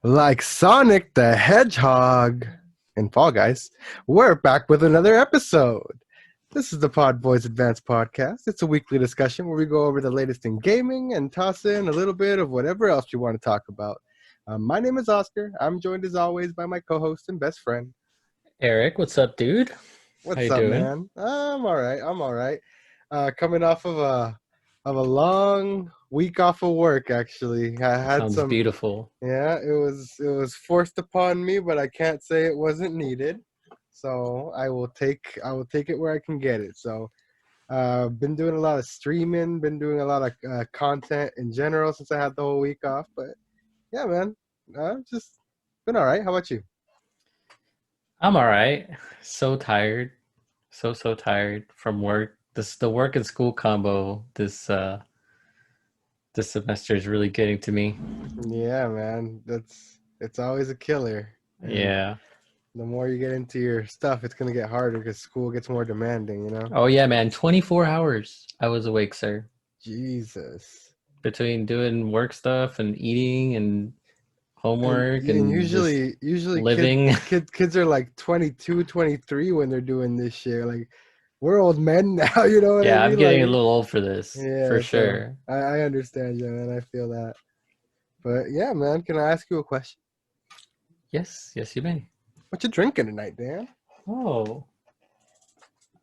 Like Sonic the Hedgehog and Fall Guys, we're back with another episode. This is the PodBoyz Advanced Podcast. It's a weekly discussion where we go over the latest in gaming and toss in a little bit of whatever else you want to talk about. My name is Oscar. I'm joined as always by my co-host and best friend. Eric, what's up, dude? How What's you up, doing? man? I'm all right. Coming off of a long week off of work. Actually, I had Sounds some. beautiful. Yeah, it was forced upon me, but I can't say it wasn't needed. So I will take it where I can get it. So been doing a lot of streaming, been doing a lot of content in general since I had the whole week off. But yeah, man, just been all right. How about you? I'm all right. So tired. So tired from work. The work and school combo this semester is really getting to me. Yeah, man, it's always a killer. And Yeah. the more you get into your stuff, it's gonna get harder because school gets more demanding. Oh yeah, man. 24 hours I was awake, sir. Jesus. Between doing work stuff and eating and And, homework and and just usually kids living. kids are like 22, 23 when they're doing this shit. Like we're old men now, you know what I Yeah, I'm mean? Like getting a little old for this, for yeah, so sure. I understand you, man. I feel that. But yeah, man, can I ask you a question? Yes, you may. What you drinking tonight, Dan? Oh,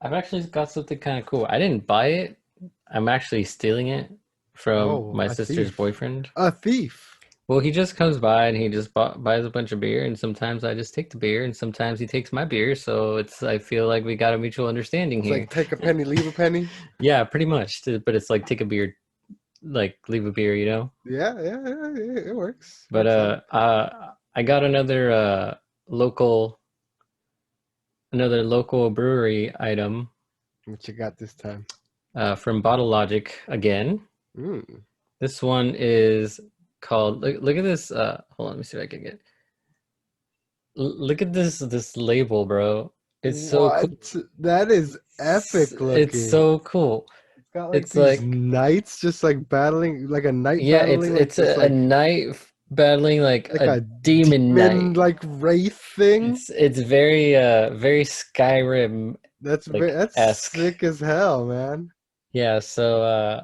I've actually got something kind of cool. I didn't buy it. I'm actually stealing it from Oh, my a sister's thief. boyfriend. A thief. Well, he just comes by and he just buys a bunch of beer, and sometimes I just take the beer, and sometimes he takes my beer. So I feel like we got a mutual understanding It's here. like take a penny, leave a penny. Yeah, pretty much. But it's like take a beer, like leave a beer, you know? Yeah, it works. But Works out. I got local another local brewery item What you got this time? from Bottle Logic again. Mm. This one is called look at this hold on, let me see if I can get look at this label, bro. It's so cool. What? That is epic It's looking. so cool. It's got like It's these like knights just like battling, like a knight yeah, it's battling, like it's this a knight battling like like a a demon demon knight. like wraith thing. It's very Skyrim like That's esque. sick as hell, man. Yeah, so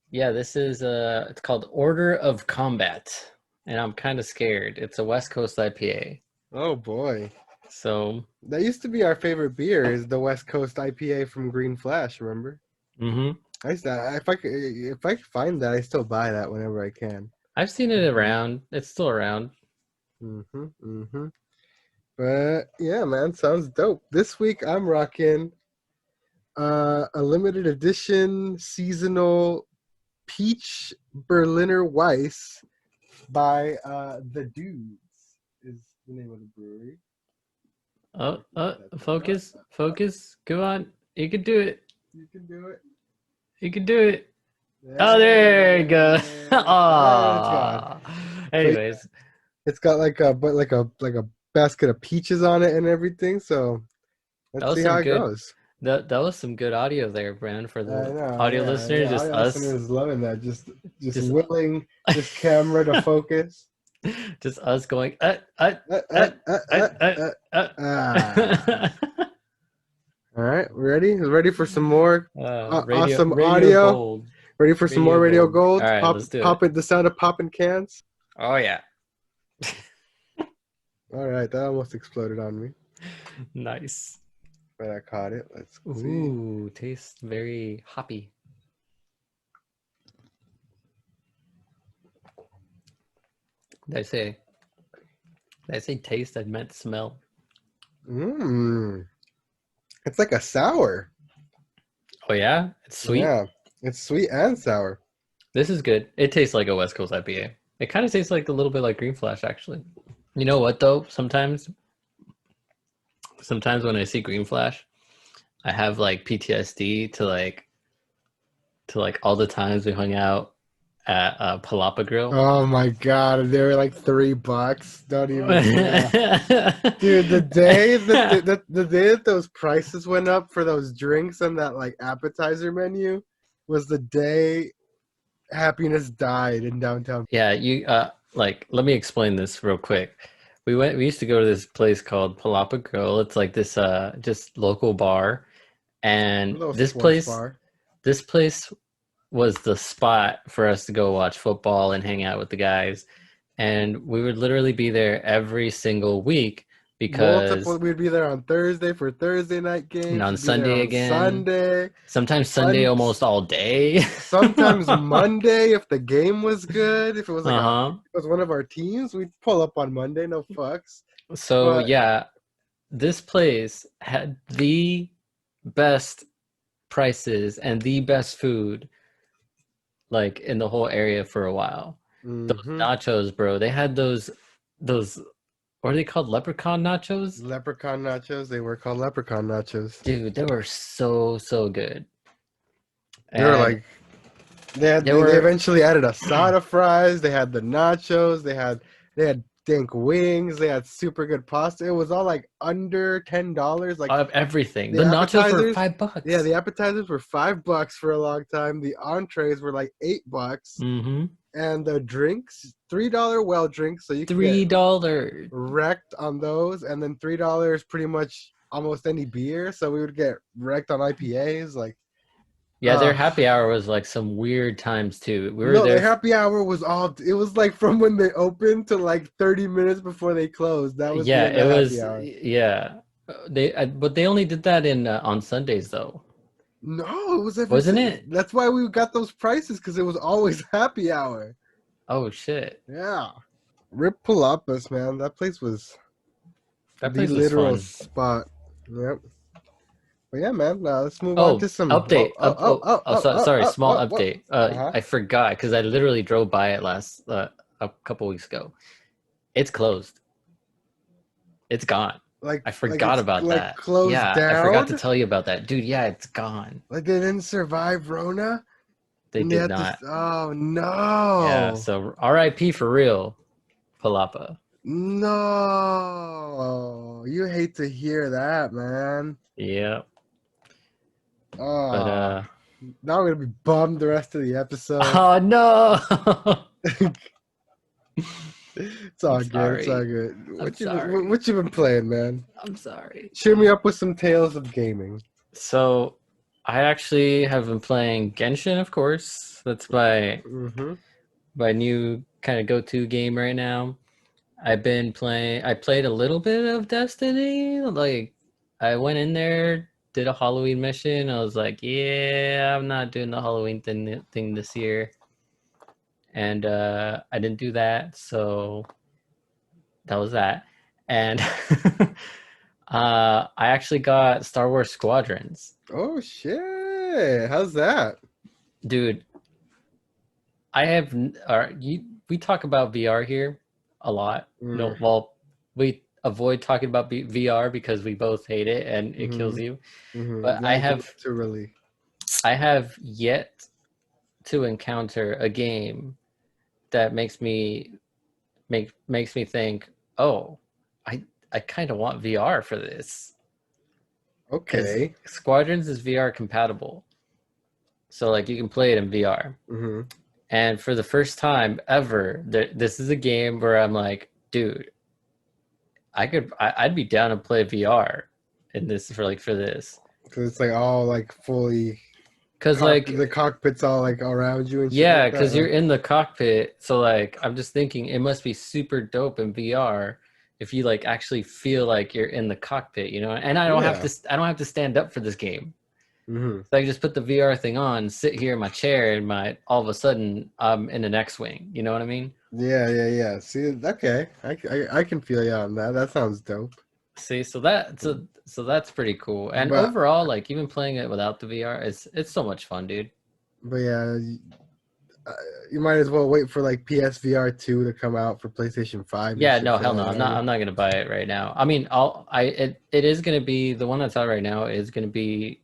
yeah, this is it's called Order of Combat, and I'm kind of scared. It's a West Coast IPA. Oh boy. So, That used to be our favorite beer, is the West Coast IPA from Green Flash, remember? mhm. I used to, if I could find that, I still buy that whenever I can. I've seen it around. It's still around. Mm-hmm. Mm-hmm. But yeah, man, sounds dope. This week I'm rocking a limited edition seasonal peach Berliner Weiss by the Dudes is the name of the brewery. That's up. Focus. Go on. You can do it. You can do it. You can do it. Oh, there you go. Yeah, there it's gone. Ah. But Anyways, it's got like a basket of peaches on it and everything. So that let's was see how some it good. goes. That was some good audio there, Brandon, for I the know, audio yeah, listeners. yeah. Just Audio us, listeners loving that. Just just willing this camera to focus. just us going. Uh, uh, uh, uh, uh, uh, uh, uh, uh. All right, ready? Ready for some more awesome Radio audio? Gold, Ready for some more Radio radio Gold. All gold? right, let's do it. Pop it. The sound of popping cans. Oh yeah, All right, that almost exploded on me, nice. but I caught it. Let's see. Ooh, tastes very hoppy. Did I say? Did I say taste? I meant smell. Mmm. It's like a sour. Oh yeah, it's sweet. Yeah, it's sweet and sour. This is good. It tastes like a West Coast IPA. It kind of tastes like a little bit like Green Flash, actually. You know what though? Sometimes when I see Green Flash, I have like PTSD to like all the times we hung out at Palapa Grill. Oh my God, they were like $3. Don't even. Dude, the day that those prices went up for those drinks and that like appetizer menu was the day happiness died in downtown. Yeah, you like, let me explain this real quick. We used to go to this place called Palapa Grill. It's like this just local bar, A and little sports bar. this place was the spot for us to go watch football and hang out with the guys. And we would literally be there every single week Multiple. because We'd be there on Thursday for Thursday night and games. on We'd be there Sunday on again, Sunday. sometimes Sunday almost all day. Sometimes Monday if the game was good. If it was if Uh-huh. it was one of our teams, we'd pull up on Monday. No fucks. So But yeah, this place had the best prices and the best food like in the whole area for a while. Those hmm nachos, bro, they had those what are they called? Leprechaun nachos? leprechaun nachos. They were called leprechaun nachos. Dude, they were so good. They were And like they they they were eventually added asada fries. They had the nachos. They had dank wings. They had super good pasta. It was all like under $10. Like of everything. the The nachos were appetizers. Yeah, $5. the appetizers were $5 for a long time. The entrees were like $8. Mm-hmm. And the drinks, $3 well drinks, so you could get $3. wrecked on those, and then $3 pretty much almost any beer. So we would get wrecked on IPAs. Like, Yeah, their happy hour was like some weird times too. We were no, the there. happy hour was all. It was like from when they opened to like 30 minutes before they closed. That was the Yeah, end it of happy was. hour. Yeah, but they only did that in on Sundays though, No, it was every. wasn't it? That's why we got those prices because it was always happy hour. Oh shit, Yeah, Rip Palapas, man. That place was that the place was literal fun. spot. Yep. But yeah, man. Now let's move on to Oh, some. Oh, update. oh, oh, oh, oh, oh, Sorry, oh, small oh, oh. update. Uh-huh. I forgot because I literally drove by it last a couple weeks ago. It's closed. It's gone. Like, I like forgot it's about like that. closed Yeah, I forgot to down. tell you about that, dude. Yeah, it's gone. Like they didn't survive Rona, They and they did had to. not. Oh Yeah, no, so R.I.P. for real, Palapa. no! You hate to hear that, man. Yeah, but Oh, now I'm gonna be bummed the rest of the episode. oh no. It's all I'm good. It's all sorry. good. I'm What you sorry. what you been playing, man? I'm sorry. Cheer me up with some tales of gaming. So, I actually have been playing Genshin, of course. That's Mm-hmm. my new kind of go-to game right now. I played a little bit of Destiny. Like, I went in there, did a Halloween mission. I was like, yeah, I'm not doing the Halloween thing this year. And I didn't do that, so that was that. And I actually got Star Wars Squadrons. Oh shit! How's that? Dude, I have we talk about VR here a lot. No, Mm, well, we avoid talking about VR because we both hate it and it kills mm-hmm, you. mm-hmm. But Like literally. I have yet to encounter a game that makes me think, "Oh, I kind of want VR for this." Cuz Okay. Squadrons is VR compatible. So like you can play it in VR. Mm-hmm. And for the first time ever, this is a game where I'm like, dude, I'd be down to play VR in this for this. Cause it's like all like fully Cause like the cockpit's all like around you and shit yeah, like that. cause you're in the cockpit, so like I'm just thinking it must be super dope in VR if you like actually feel like you're in the cockpit, you know. And I don't Yeah. have to stand up for this game. Mm-hmm. So I can just put the VR thing on, sit here in my chair, and all of a sudden I'm in an X-wing. You know what I mean? Yeah. See, okay. I can feel you on that. That sounds dope. See, so that's pretty cool. And But overall, like even playing it without the VR, it's so much fun, dude. but yeah, uh, you might as well wait for like PSVR 2 to come out for PlayStation 5 and Yeah, shit no, for hell no. that already. I'm not gonna buy it right now. I mean, it is gonna be the one that's out right now is gonna be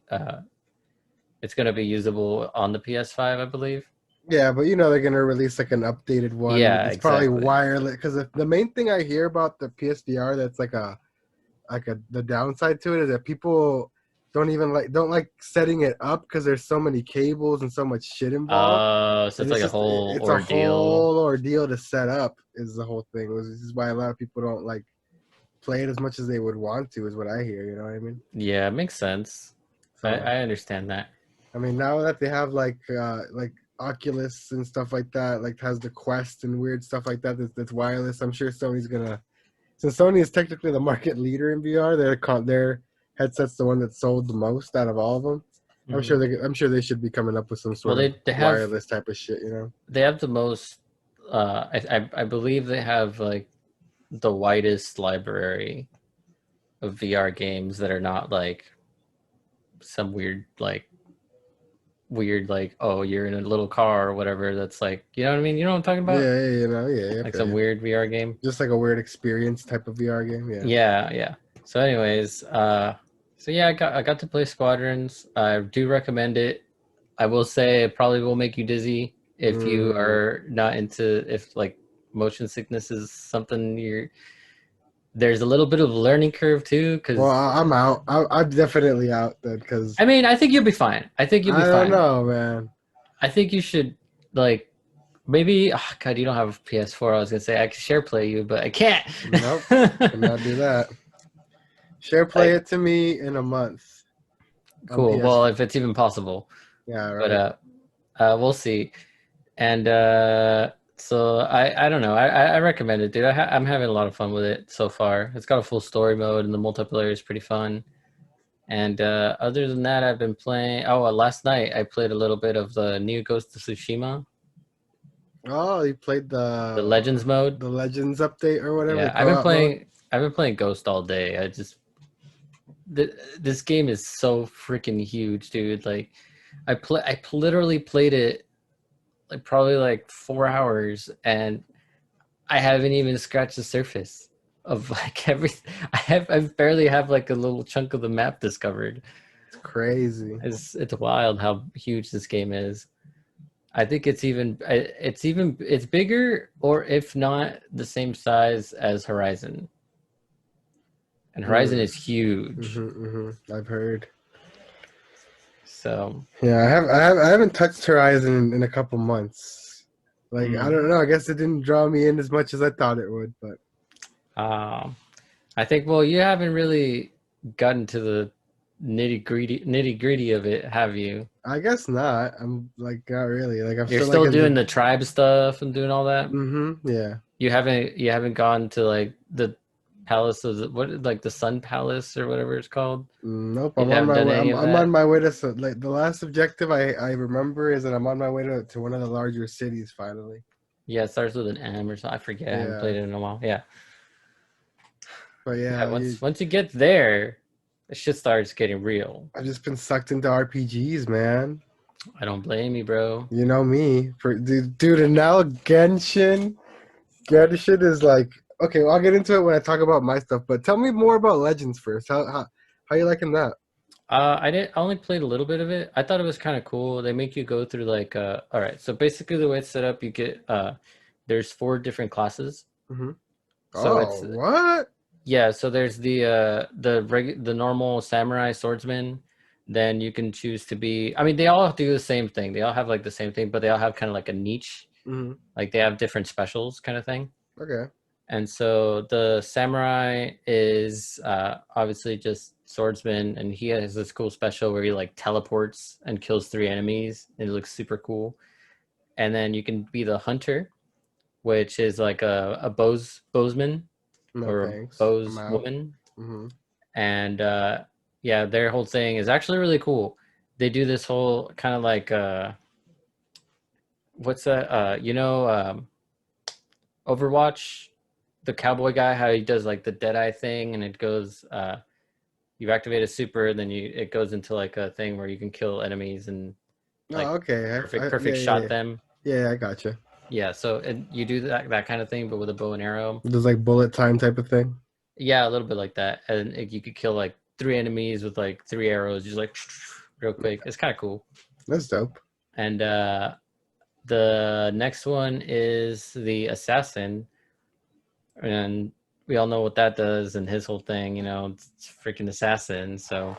it's gonna be usable on the PS5, I believe. Yeah, but you know they're gonna release like an updated one. Yeah, It's probably exactly. wireless because the main thing I hear about the PSVR that's the downside to it is that people don't like setting it up because there's so many cables and so much shit involved. So And it's like a whole it's a ordeal. whole ordeal to set up is the whole thing. This is why a lot of people don't like play it as much as they would want to, is what I hear, you know what I mean? Yeah, it makes sense. So I understand that. I mean, now that they have like Oculus and stuff like that, like has the Quest and weird stuff like that that's wireless, I'm sure Sony's gonna, since Sony is technically the market leader in VR, their headset's the one that sold the most out of all of them. Hmm. I'm sure they should be coming up with some Well, sort of they have wireless type of shit, you know? they have the most. I believe they have like the widest library of VR games that are not like some weird like, oh, you're in a little car or whatever. That's like, you know what I mean? You know what I'm talking about? Yeah, you know, yeah, Like okay. some weird VR game. Just like a weird experience type of VR game, yeah. Yeah. So, anyways, so yeah, I got to play Squadrons. I do recommend it. I will say it probably will make you dizzy if you Mm. are not into, if like motion sickness is something you're. There's a little bit of a learning curve too, Well, because I'm out. I'm definitely out then because I mean, I think you'll be fine. I think you'll be I don't fine. know, man. I think you should like maybe. Oh God, you don't have a PS4. I was gonna say I can share play you, but I can't. Nope, cannot do that. Share play Like, it to me in a month on cool. Well, PS4. if it's even possible, Yeah, but right. we'll see. And so I don't know. I recommend it, dude. I'm having a lot of fun with it so far. It's got a full story mode, and the multiplayer is pretty fun. And other than that, I've been playing. Oh, last night I played a little bit of the new Ghost of Tsushima, Oh, you played the Legends mode. the Legends update or whatever, the Yeah, co-op mode. I've been playing Ghost all day. This game is so freaking huge, dude. Like, I literally played it like probably like 4 hours, and I haven't even scratched the surface of like everything. I barely have like a little chunk of the map discovered. It's crazy. It's wild how huge this game is. I think it's bigger, or if not the same size as Horizon. And Horizon Mm. is huge. I've heard. So, Yeah, I haven't touched Horizon in a couple months. Like I mm, don't know. I guess it didn't draw me in as much as I thought it would, but um, I think, well, you haven't really gotten to the nitty gritty of it, have you? I guess not. I'm like not really. Like I'm You're still like still in doing the. the tribe stuff and doing all that. Yeah. You haven't gone to like the palace of what, like the Sun Palace or whatever it's called. Nope. You I'm on haven't my done way. any of I'm on that. my way to like the last objective I remember is that I'm on my way to one of the larger cities finally. Yeah, it starts with an M or something. I forget. I haven't Yeah. played it in a while. Yeah, But yeah. yeah, Once you get there, the shit starts getting real. I've just been sucked into RPGs, man. I don't blame you, bro. You know me, dude. And now Genshin is like okay. Well, I'll get into it when I talk about my stuff. But tell me more about Legends first. How you liking that? I only played a little bit of it. I thought it was kind of cool. They make you go through like all right. So basically, the way it's set up, you get there's 4 different classes. Hmm. So it's Oh, what? Yeah, so there's the normal samurai swordsman. Then you can choose to be. I mean, they all do the same thing. They all have like the same thing, but they all have kind of like a niche. Hmm. Like they have different specials, kind of thing. Okay. And so the samurai is obviously just swordsman, and he has this cool special where he like teleports and kills 3 enemies. And it looks super cool. And then you can be the hunter, which is like a bowsman No or a thanks. I'm bows out. woman. Hmm. And yeah, their whole thing is actually really cool. They do this whole kind of like what's that? Overwatch, the cowboy guy, how he does like the Deadeye thing, and it goes. You activate a super, then it goes into like a thing where you can kill enemies and like Oh, okay. perfect shot them. Yeah. I gotcha. Yeah, so you do that kind of thing, but with a bow and arrow. Just like bullet time type of thing. Yeah, a little bit like that, and you could kill like 3 enemies with like 3 arrows, just like real quick. It's kind of cool. That's dope. And the next one is the assassin, and we all know what that does and his whole thing. It's freaking assassin. So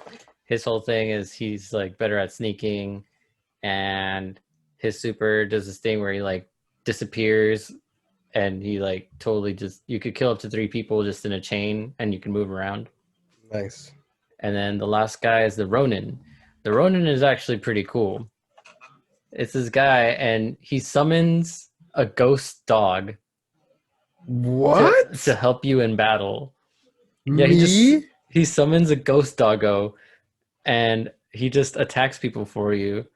his whole thing is he's like better at sneaking, and his super does this thing where he like disappears, and he like totally just you could kill up to 3 people just in a chain, and you can move around. Nice. And then the last guy is the Ronin. The Ronin is actually pretty cool. It's this guy, and he summons a ghost dog to What? help you in battle. Yeah, Me? he summons a ghost doggo, and he just attacks people for you.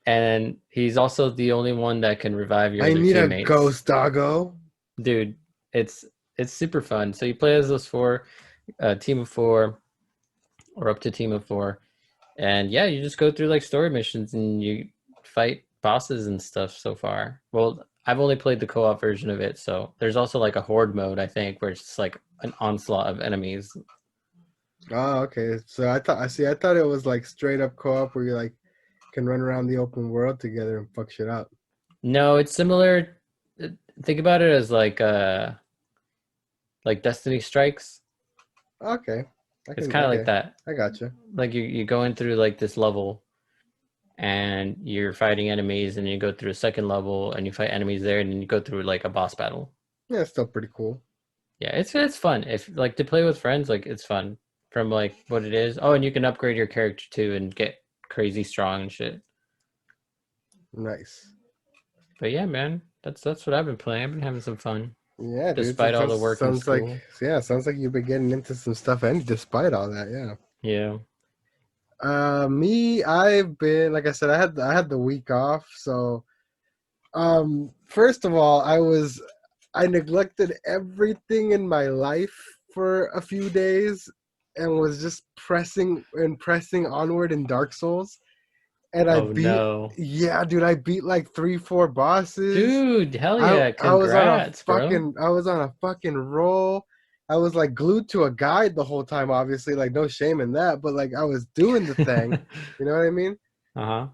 And he's also the only one that can revive your I other need a teammates. ghost doggo. Dude, it's super fun. So you play as those four, team of four, or up to team of four, and yeah, you just go through like story missions and you fight bosses and stuff. So far, well, I've only played the co-op version of it, so there's also like a horde mode, I think, where it's just like an onslaught of enemies. Oh, okay. So I thought it was like straight up co-op where you like can run around the open world together and fuck shit up. No, it's similar. Think about it as like Destiny Strikes. Okay. It's kind of like that. I gotcha. Like you're going through like this level, and you're fighting enemies, and you go through a second level and you fight enemies there, and then you go through like a boss battle. Yeah, it's still pretty cool. Yeah, it's fun. If like to play with friends, like it's fun from like what it is. Oh, and you can upgrade your character too and get crazy strong and shit. Nice. But yeah, man, that's what I've been playing. I've been having some fun Yeah, dude. despite all the work in school. Sounds like you've been getting into some stuff, and despite all that, yeah. Yeah. Me, I've been like I said, I had the week off, so first of all, I neglected everything in my life for a few days and was just pressing onward in Dark Souls. And Oh no. yeah, dude, I beat like 3, 4 bosses. Dude, hell yeah. Congrats, bro. I was on a fucking roll. I was like glued to a guide the whole time, obviously, like no shame in that, but like I was doing the thing. You know what I mean? Uh-huh.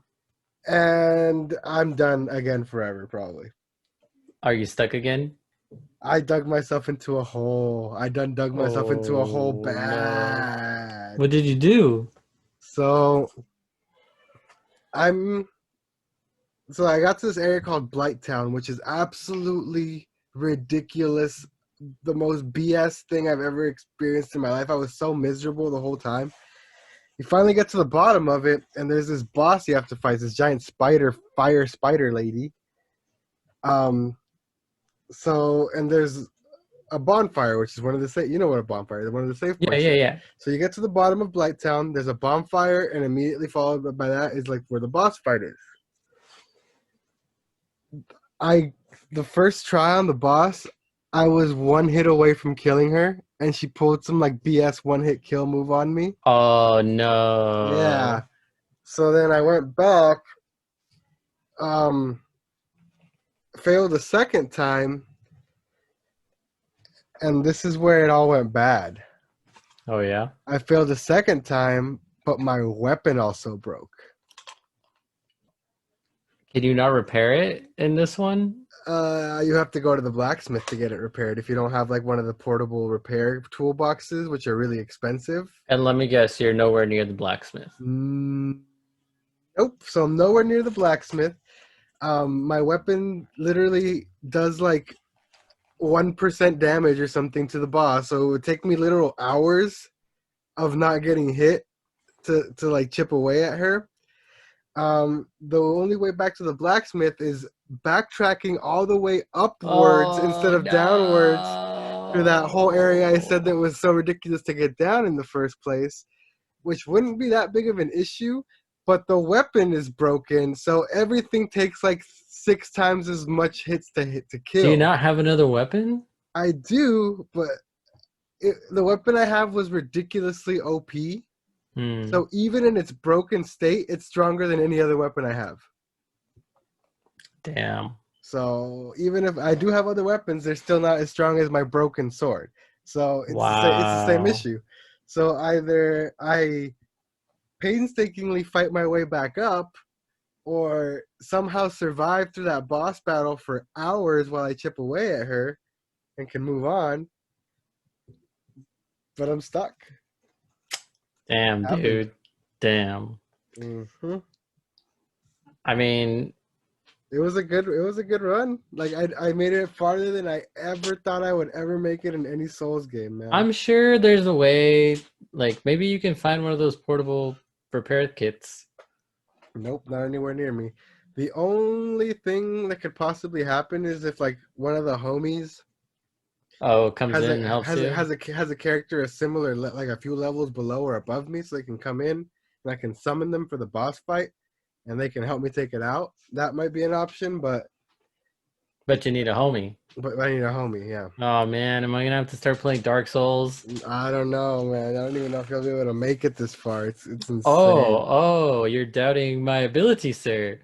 And I'm done again forever, probably. Are you stuck again? I dug myself into a hole. I done dug myself into a hole Oh no. bad. What did you do? So I'm so I got to this area called Blighttown, which is absolutely ridiculous. The most BS thing I've ever experienced in my life. I was so miserable the whole time. You finally get to the bottom of it, and there's this boss you have to fight, this giant fire spider lady. So, and there's a bonfire, which is one of the safe. You know what a bonfire is? One of the safe places. Yeah. So you get to the bottom of Blighttown. There's a bonfire, and immediately followed by that is like where the boss fight is. The first try on the boss, I was one hit away from killing her, and she pulled some like BS one-hit kill move on me. Oh no. Yeah. So then I went back, failed a second time, and this is where it all went bad. Oh yeah. I failed a second time, but my weapon also broke. Can you not repair it in this one? You have to go to the blacksmith to get it repaired if you don't have like one of the portable repair toolboxes, which are really expensive. And let me guess, you're nowhere near the blacksmith. Nope. So I'm nowhere near the blacksmith. My weapon literally does like 1% damage or something to the boss, so it would take me literal hours of not getting hit to like chip away at her. The only way back to the blacksmith is backtracking all the way upwards instead of downwards through that whole area I said that was so ridiculous to get down in the first place, which wouldn't be that big of an issue, but the weapon is broken, so everything takes like 6 times as much hits to kill. Do you not have another weapon? I do, but the weapon I have was ridiculously OP. So even in its broken state, it's stronger than any other weapon I have. Damn. So even if I do have other weapons, they're still not as strong as my broken sword. So it's the same issue. So either I painstakingly fight my way back up, or somehow survive through that boss battle for hours while I chip away at her and can move on. But I'm stuck. Damn, dude. Damn. Hmm. I mean, It was a good run. Like I made it farther than I ever thought I would ever make it in any Souls game, man. I'm sure there's a way. Like maybe you can find one of those portable repair kits. Nope, not anywhere near me. The only thing that could possibly happen is if like one of the homies Oh, comes in and helps you. has a character a similar like a few levels below or above me, so they can come in and I can summon them for the boss fight, and they can help me take it out. That might be an option, But you need a homie. but I need a homie. Yeah, Oh man, am I gonna have to start playing Dark Souls? I don't know, man. I don't even know if I'll be able to make it this far. It's insane. Oh, you're doubting my ability, sir.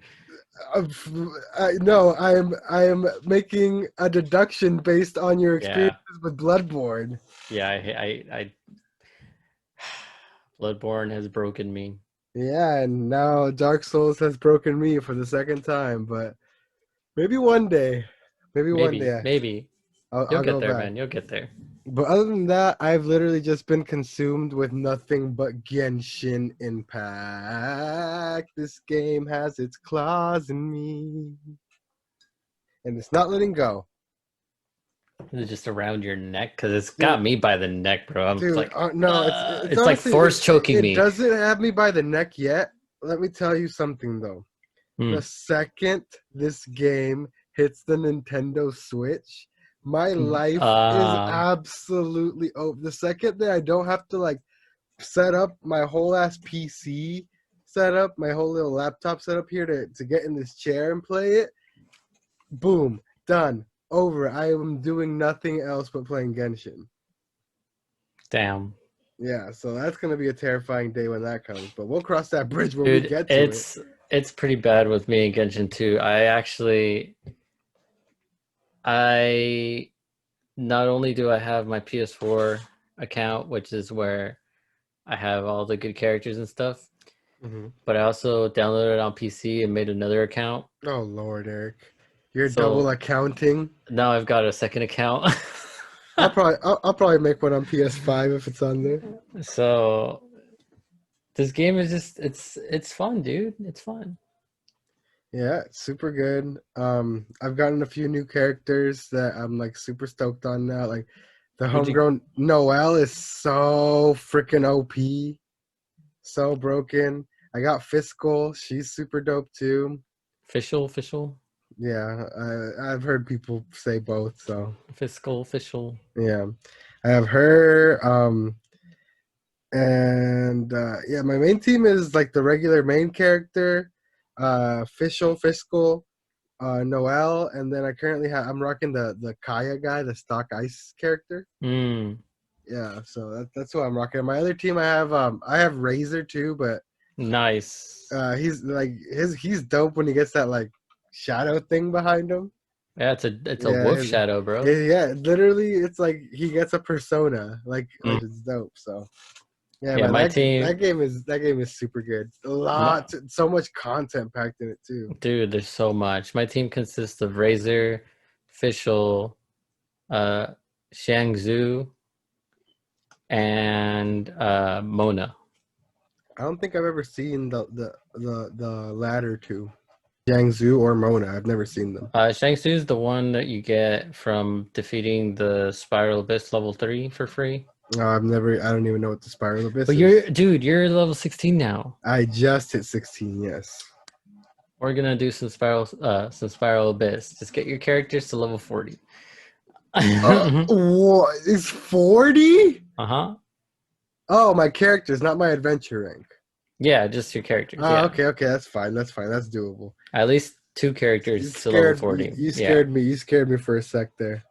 No, I am making a deduction based on your Yeah, experiences with Bloodborne. yeah. I Bloodborne has broken me. Yeah, and now Dark Souls has broken me for the second time, but maybe one day, maybe one Maybe, day maybe you'll I'll get go there, back. man. You'll get there. But other than that, I've literally just been consumed with nothing but Genshin Impact. This game has its claws in me, and it's not letting go. Is it just around your neck? Because it's got Dude, me by the neck, bro. I'm dude, like, no, it's it's like honestly force choking it me. doesn't have me by the neck yet. Let me tell you something though. Hmm. The second this game hits the Nintendo Switch, my life is Uh, absolutely over. The second that I don't have to like set up my whole ass PC setup, my whole little laptop setup here to get in this chair and play it, boom, done, over. I am doing nothing else but playing Genshin. damn. Yeah, so that's gonna be a terrifying day when that comes. But we'll cross that bridge when we Dude, get to it. it's pretty bad with me in Genshin too. I not only do I have my PS4 account, which is where I have all the good characters and stuff, Hmm. but I also downloaded it on PC and made another account. Oh Lord, Eric, you're double So accounting. now I've got a second account. I'll probably make one on PS5 if it's on there. So this game is just it's fun, dude. It's fun. Yeah, it's super good. I've gotten a few new characters that I'm like super stoked on now. Like the Would you homegrown Noelle is so freaking OP, so broken. I got Fiscal, she's super dope too. official, Yeah, I've heard people say both, so official? yeah. I have her. And yeah, my main team is like the regular main character, Fiscal, Noel, and then I'm rocking the Kaya guy, the stock ice character. Mm, Yeah, so that's what I'm rocking. My other team, I have Razor too, but nice. he's dope when he gets that like shadow thing behind him. Yeah, it's a Yeah, wolf shadow, bro. yeah, literally, it's like he gets a persona, like Mm. it's dope. So yeah, Yeah, man, my that team, game is super good. my, So much content packed in it too. dude, there's so much. My team consists of Razor, Official, uh, Shangzhou, and Mona. I don't think I've ever seen the latter two, Jiangsu or Mona. I've never seen them. Shangzhou is the one that you get from defeating the Spiral Abyss level 3 for free. I don't even know what the Spiral Abyss But is. you're level 16 now. I just hit 16. Yes. We're gonna do some Spiral Abyss. Just get your characters to level 40. What is 40? Uh-huh. Oh, my characters, not my adventure rank. Yeah, just your characters. Oh, Yeah. okay, that's fine. That's fine. That's doable. At least two characters to level 40. You Yeah. scared me. You scared me for a sec there.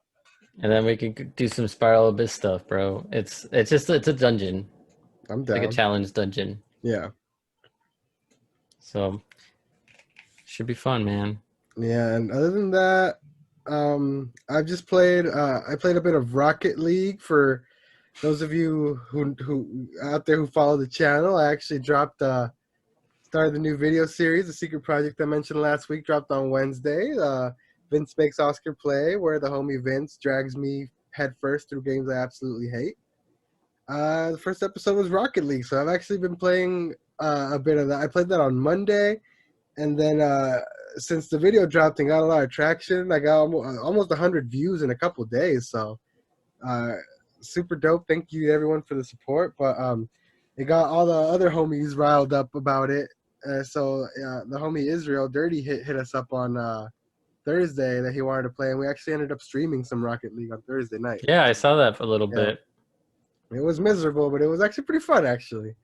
And then we can do some Spiral Abyss stuff, bro. It's a dungeon. I'm It's like a down. challenge dungeon. Yeah. So should be fun, man. Yeah, and other than that, I've just played. I played a bit of Rocket League for those of you who out there who follow the channel. I actually started the new video series, the secret project I mentioned last week, dropped on Wednesday. Vince Makes Oscar Play, where the homie Vince drags me headfirst through games I absolutely hate. The first episode was Rocket League, so I've actually been playing a bit of that. I played that on Monday, and then since the video dropped and got a lot of traction, I got almost 100 views in a couple days. So uh, super dope. Thank you everyone for the support. But it got all the other homies riled up about it. So the homie Israel Dirty hit us up on Thursday that he wanted to play, and we actually ended up streaming some Rocket League on Thursday night. Yeah, I saw that for a little Yeah. bit. It was miserable, but it was actually pretty fun, actually.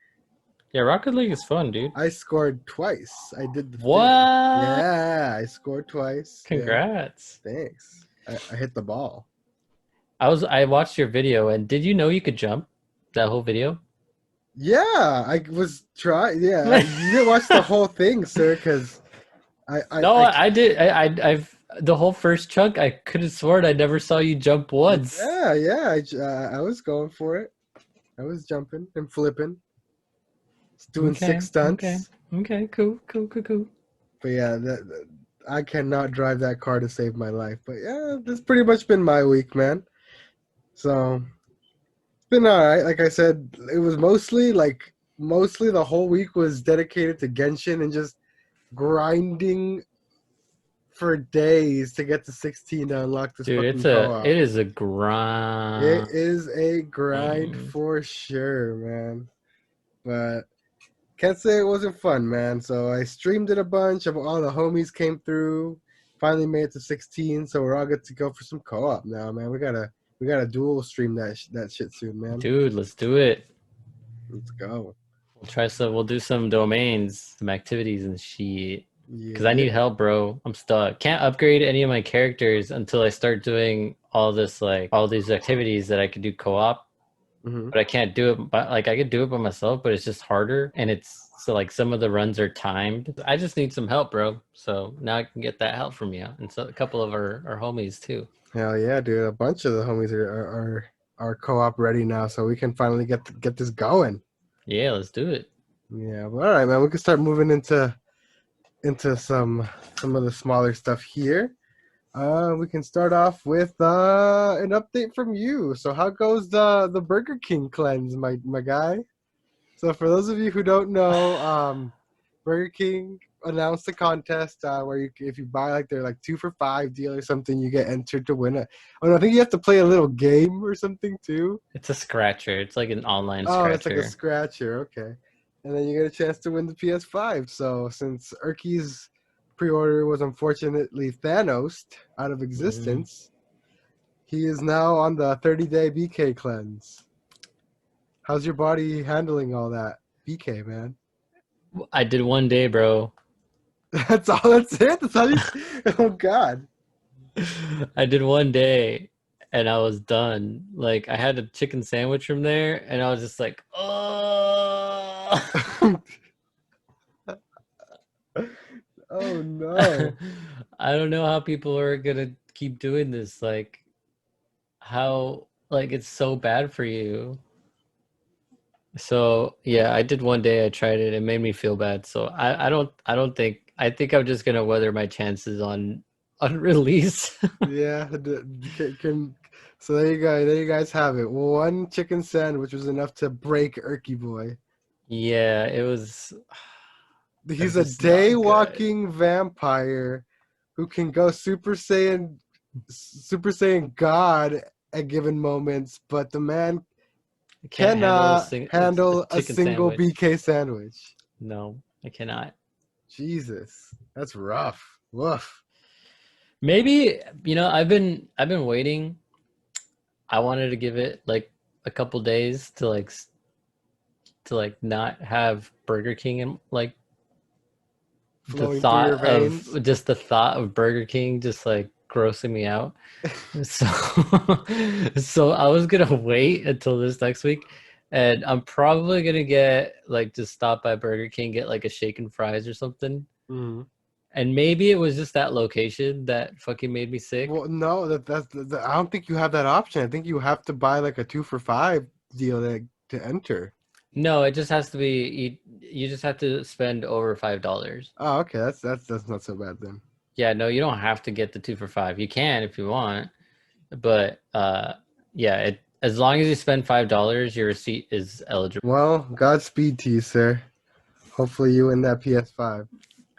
Yeah, Rocket League is fun, dude. I scored twice. I did the What? thing. Yeah, I scored twice. Congrats. Yeah. Thanks. I hit the ball. I watched your video, and did you know you could jump? That whole video? Yeah, I was trying. Yeah, you didn't watch the whole thing, sir, because I did. I've the whole first chunk. I could have sworn I never saw you jump once. Yeah. I was going for it. I was jumping and flipping, doing 6 stunts. Okay. Cool. But yeah, I cannot drive that car to save my life. But yeah, that's pretty much been my week, man. So it's been all right. Like I said, it was mostly the whole week was dedicated to Genshin and just grinding for days to get to 16 to unlock this Dude, fucking co-op. it is a grind. It is a grind for sure, man. But can't say it wasn't fun, man. So I streamed it a bunch. All the homies came through. Finally made it to 16, so we're all good to go for some co-op now, man. We gotta dual stream that shit soon, man. Dude, let's do it. Let's go. We'll do some domains, some activities and shit. Because Yeah. I need help, bro. I'm stuck. Can't upgrade any of my characters until I start doing all these activities that I could do co-op. Mm-hmm. But I can't do it. But I could do it by myself, but it's just harder. And some of the runs are timed. I just need some help, bro. So now I can get that help from you, and so a couple of our homies too. Hell yeah, dude! A bunch of the homies are co-op ready now, so we can finally get this going. Yeah, let's do it. Yeah, but all right, man. We can start moving into some of the smaller stuff here. We can start off with an update from you. So how goes the Burger King cleanse, my guy? So for those of you who don't know, Burger King announced a contest where if you buy their 2 for $5 deal or something, you get entered to win it. Oh no, I think you have to play a little game or something too. It's a scratcher. It's like an online scratcher. Oh, it's like a scratcher. Okay. And then you get a chance to win the PS5. So since Erky's pre-order was unfortunately Thanos'd out of existence, he is now on the 30-day BK cleanse. How's your body handling all that BK, man? I did 1 day, bro. That's all. That's it. That's all you. Oh God. I did 1 day, and I was done. Like I had a chicken sandwich from there, and I was just like, oh. Oh no. I don't know how people are gonna keep doing this. Like, how? Like, it's so bad for you. So yeah, I did 1 day. I tried it. It made me feel bad. So I think I'm just gonna weather my chances on release. Yeah. So there you go. There you guys have it. 1 chicken sandwich was enough to break Erky boy. Yeah, it was. He's a day-walking vampire who can go Super Saiyan God at given moments, but the man cannot handle a single BK sandwich. No, I cannot. Jesus, that's rough. Woof. Maybe I've been waiting. I wanted to give it a couple days to not have Burger King and Flowing through your veins. the thought of Burger King just grossing me out. So I was gonna wait until this next week, and I'm probably gonna get just stop by Burger King, get a shaken fries or something. Mm-hmm. And maybe it was just that location that fucking made me sick. Well, no, I don't think you have that option. I think you have to buy a 2 for $5 deal to enter. No, it just has to be. You just have to spend over $5. Oh, okay. That's not so bad then. Yeah, no, you don't have to get the 2 for $5. You can if you want, but yeah, as long as you spend $5, your receipt is eligible. Well, Godspeed to you, sir. Hopefully you win that PS5.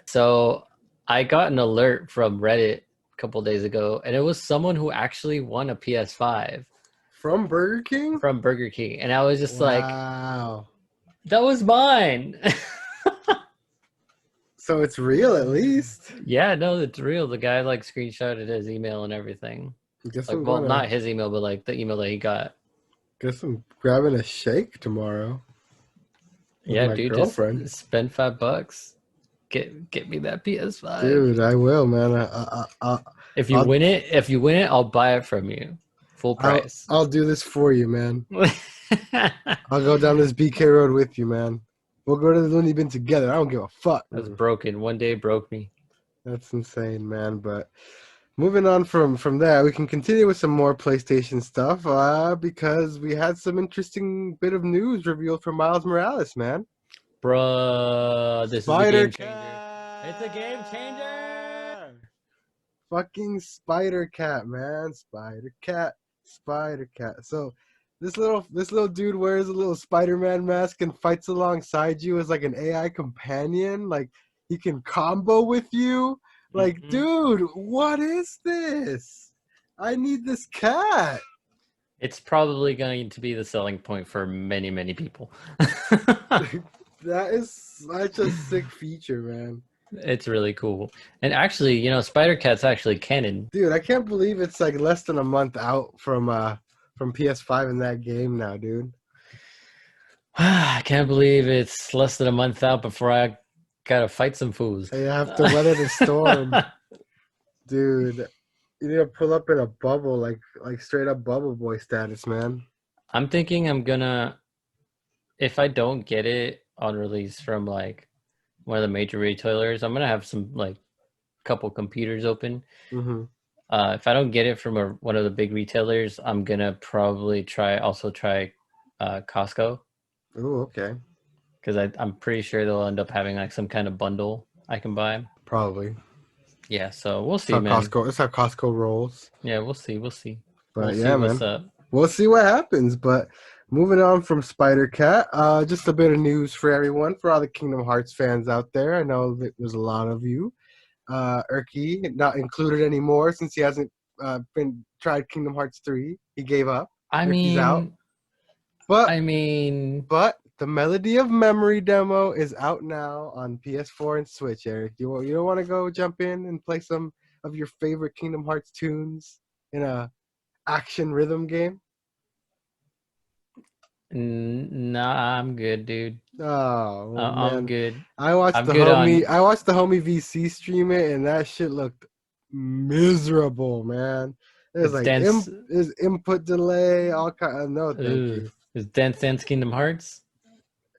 So I got an alert from Reddit a couple days ago, and it was someone who actually won a PS5 From Burger King? from Burger King, and I was just like, Wow. "That was mine." So it's real at least. Yeah, no, it's real. The guy like screenshotted his email and everything. Guess Like, I'm well, gonna not his email, but like the email that he got. guess I'm grabbing a shake tomorrow with Yeah, my dude, girlfriend. just spend $5. Get me that PS5. Dude, I will, man. If you I'll win it, I'll buy it from you, full price. I'll do this for you, man. I'll go down this BK road with you, man. We'll go to the loony bin together. I don't give a fuck. That's broken. One day it broke me. That's insane, man. But moving on from that, we can continue with some more PlayStation stuff because we had some interesting bit of news revealed for Miles Morales, man. Bruh, this is a Spider game changer. It's a game changer. Fucking Spider Cat, man. Spider Cat. So this little dude wears a little Spider-Man mask and fights alongside you as like an AI companion. Like he can combo with you. Like, dude, what is this? I need this cat. It's probably going to be the selling point for many, many people. That is such a sick feature, man. It's really cool. And actually, you know, Spider-Cat's actually canon. Dude, I can't believe it's like less than a month out from PS5 in that game now, dude. I can't believe it's less than a month out before I gotta fight some fools. You have to weather the storm. Dude, you need to pull up in a bubble, like straight up bubble boy status, man. I'm thinking I'm gonna, if I don't get it on release from like one of the major retailers, I'm gonna have some like couple computers open. Mm-hmm. If I don't get it from one of the big retailers, I'm gonna probably try Costco, Ooh, okay. because I'm pretty sure they'll end up having like some kind of bundle I can buy. Probably. Yeah, so we'll see, That's man. That's how Costco rolls. Yeah, we'll see. But We'll yeah, see what's man. up. We'll see what happens. But moving on from Spider Cat, just a bit of news for everyone, for all the Kingdom Hearts fans out there. I know that there's a lot of you. Erky, not included anymore since he hasn't been tried Kingdom Hearts 3. He gave up. Erky's out. But the Melody of Memory demo is out now on PS4 and Switch, Eric. You don't want to go jump in and play some of your favorite Kingdom Hearts tunes in a action rhythm game? Nah, I'm good, dude. Oh, well, I'm man. good. I watched the homie VC stream it, and that shit looked miserable, man. There's there's input delay, all kind of no, thank you. Is Dance Kingdom Hearts?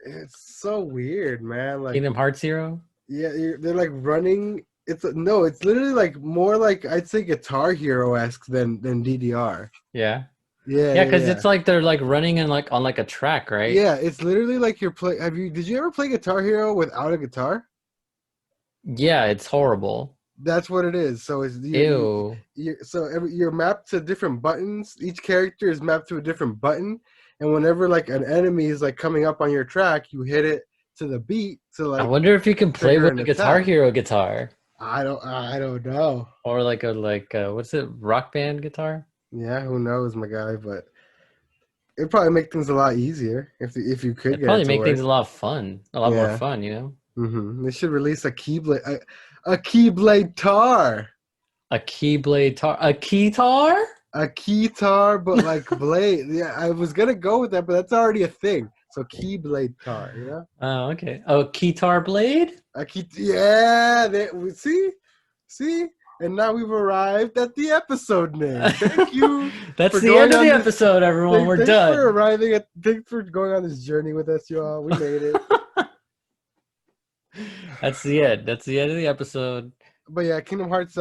It's so weird, man. Like Kingdom Hearts Hero? Yeah, they're like running. It's literally like more like I'd say Guitar Hero-esque than DDR. Yeah. Yeah, because it's like they're like running on like a track, right? Yeah, it's literally like you're play. Did you ever play Guitar Hero without a guitar? Yeah, it's horrible. That's what it is. So it's ew. You're mapped to different buttons. Each character is mapped to a different button, and whenever like an enemy is like coming up on your track, you hit it to the beat. So like, I wonder if you can play with the Guitar Hero guitar. I don't know. Or like what's it? Rock Band guitar? Yeah, who knows, my guy? But it'd probably make things a lot easier if you could. It'd probably make things a lot fun, more fun, you know. Mm-hmm. They should release a Keyblade, a Keyblade tar, a Keyblade tar, a Keytar, a Keytar, but like blade. Yeah, I was gonna go with that, but that's already a thing. So Keyblade tar, you know? Oh, okay. Oh, Keytar-Blade. Yeah. See. And now we've arrived at the episode name. Thank you. That's the end of the episode, everyone. We're done. Thanks for going on this journey with us, y'all. We made it. That's the end. That's the end of the episode. But yeah, Kingdom Hearts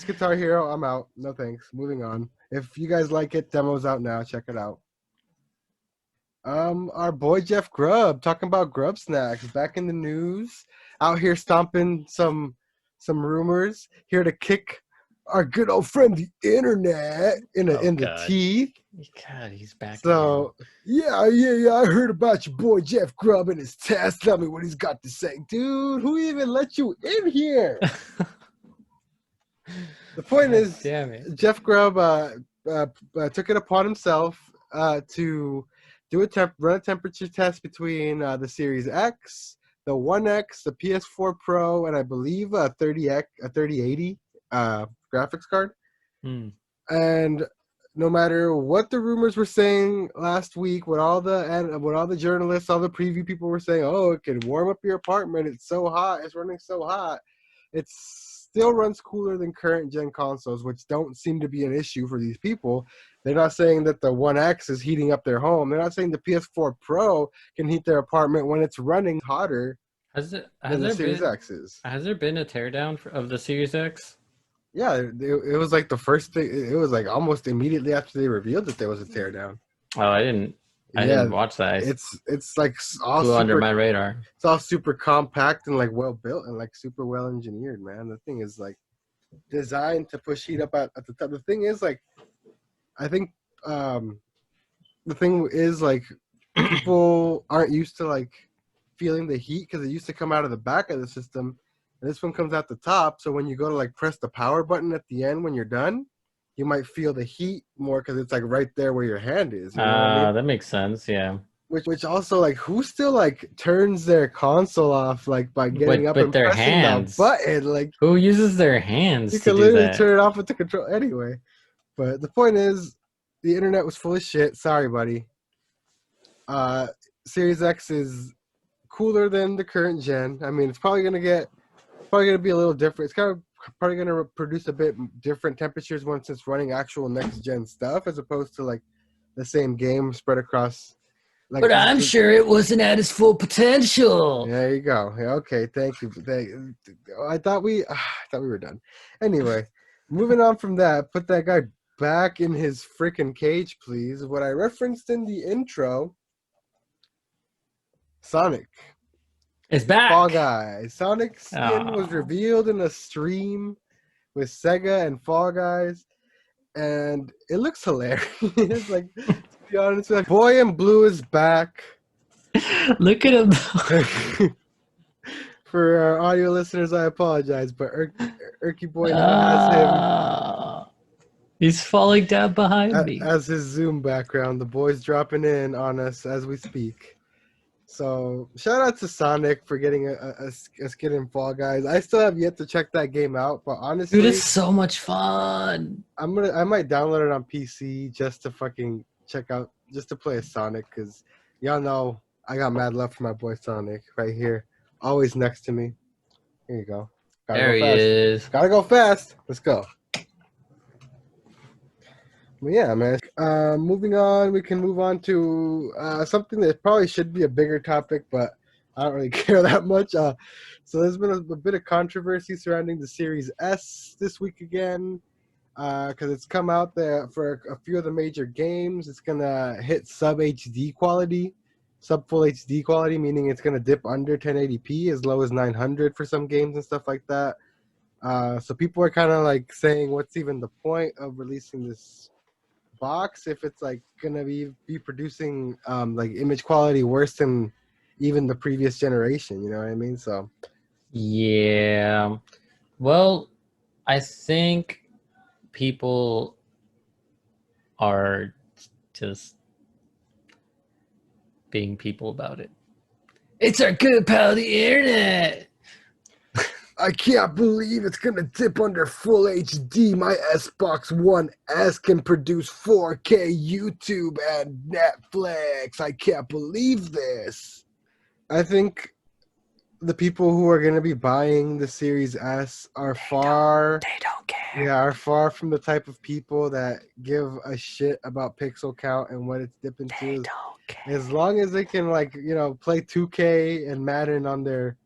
Guitar Hero, I'm out. No thanks. Moving on. If you guys like it, demo's out now. Check it out. Our boy Jeff Grubb, talking about Grub Snacks, back in the news. Out here stomping some rumors, here to kick our good old friend the internet in the teeth. God, he's back again. So yeah, I heard about your boy Jeff Grubb and his test. Tell me what he's got to say, dude. Who even let you in here? The point God is, damn it. Jeff Grubb took it upon himself to do run a temperature test between the Series X, the One X, the PS4 Pro, and I believe a 3080 graphics card. And no matter what the rumors were saying last week, what all the journalists, all the preview people were saying, oh, it can warm up your apartment. It's so hot. It's running so hot. It still runs cooler than current gen consoles, which don't seem to be an issue for these people. They're not saying that the One X is heating up their home. They're not saying the PS4 Pro can heat their apartment when it's running hotter Has than the Series X is. Has there been a teardown of the Series X? Yeah, it was like the first thing. It was like almost immediately after they revealed that there was a teardown. Oh, I didn't watch that. It's like all flew super, under my radar. It's all super compact and like well built and like super well engineered, man. The thing is like designed to push heat up at the top. The thing is like, I think the thing is like people aren't used to like feeling the heat because it used to come out of the back of the system. And this one comes out the top, so when you go to like press the power button at the end when you're done, you might feel the heat more because it's like right there where your hand is. You know what I mean? That makes sense. Yeah. Which also like who still like turns their console off like by getting up and their pressing hands. the button? Like who uses their hands? You can literally turn it off with the control anyway. But the point is, the internet was full of shit. Sorry, buddy. Series X is cooler than the current gen. I mean, it's probably gonna be a little different. It's probably gonna produce a bit different temperatures once it's running actual next gen stuff, as opposed to like the same game spread across. Like, but I'm sure it wasn't at its full potential. There you go. Yeah, okay, thank you. I thought we were done. Anyway, moving on from that, put that guy back in his freaking cage, please. What I referenced in the intro, Sonic. It's back. Fall Guys. Sonic's skin was revealed in a stream with Sega and Fall Guys, and it looks hilarious. Like, to be honest, like, Boy in Blue is back. Look at him. For our audio listeners, I apologize, but Erky Boy now has him. He's falling down behind me. As his Zoom background. The boy's dropping in on us as we speak. So shout out to Sonic for getting a skin in Fall Guys. I still have yet to check that game out, but honestly, dude, it's so much fun. I might download it on PC just to fucking check out, just to play a Sonic, because y'all know I got mad love for my boy Sonic right here, always next to me. Here you go. There he is. Gotta go fast. Let's go. Well, yeah, man. Moving on, we can move on to something that probably should be a bigger topic, but I don't really care that much. So there's been a bit of controversy surrounding the Series S this week again, because it's come out there for a few of the major games. It's gonna hit sub full HD quality, meaning it's gonna dip under 1080p as low as 900 for some games and stuff like that. So people are kind of like saying, what's even the point of releasing this box if it's like gonna be producing like image quality worse than even the previous generation, you know what I mean? So yeah, well, I think people are just being people about it. It's our good pal, the internet. I can't believe it's gonna dip under full HD. My Xbox One S can produce 4K YouTube and Netflix. I can't believe this. I think the people who are gonna be buying the Series S are they don't care. Yeah, are far from the type of people that give a shit about pixel count and what it's dipping to. They don't care. As long as they can, like, you know, play 2K and Madden on their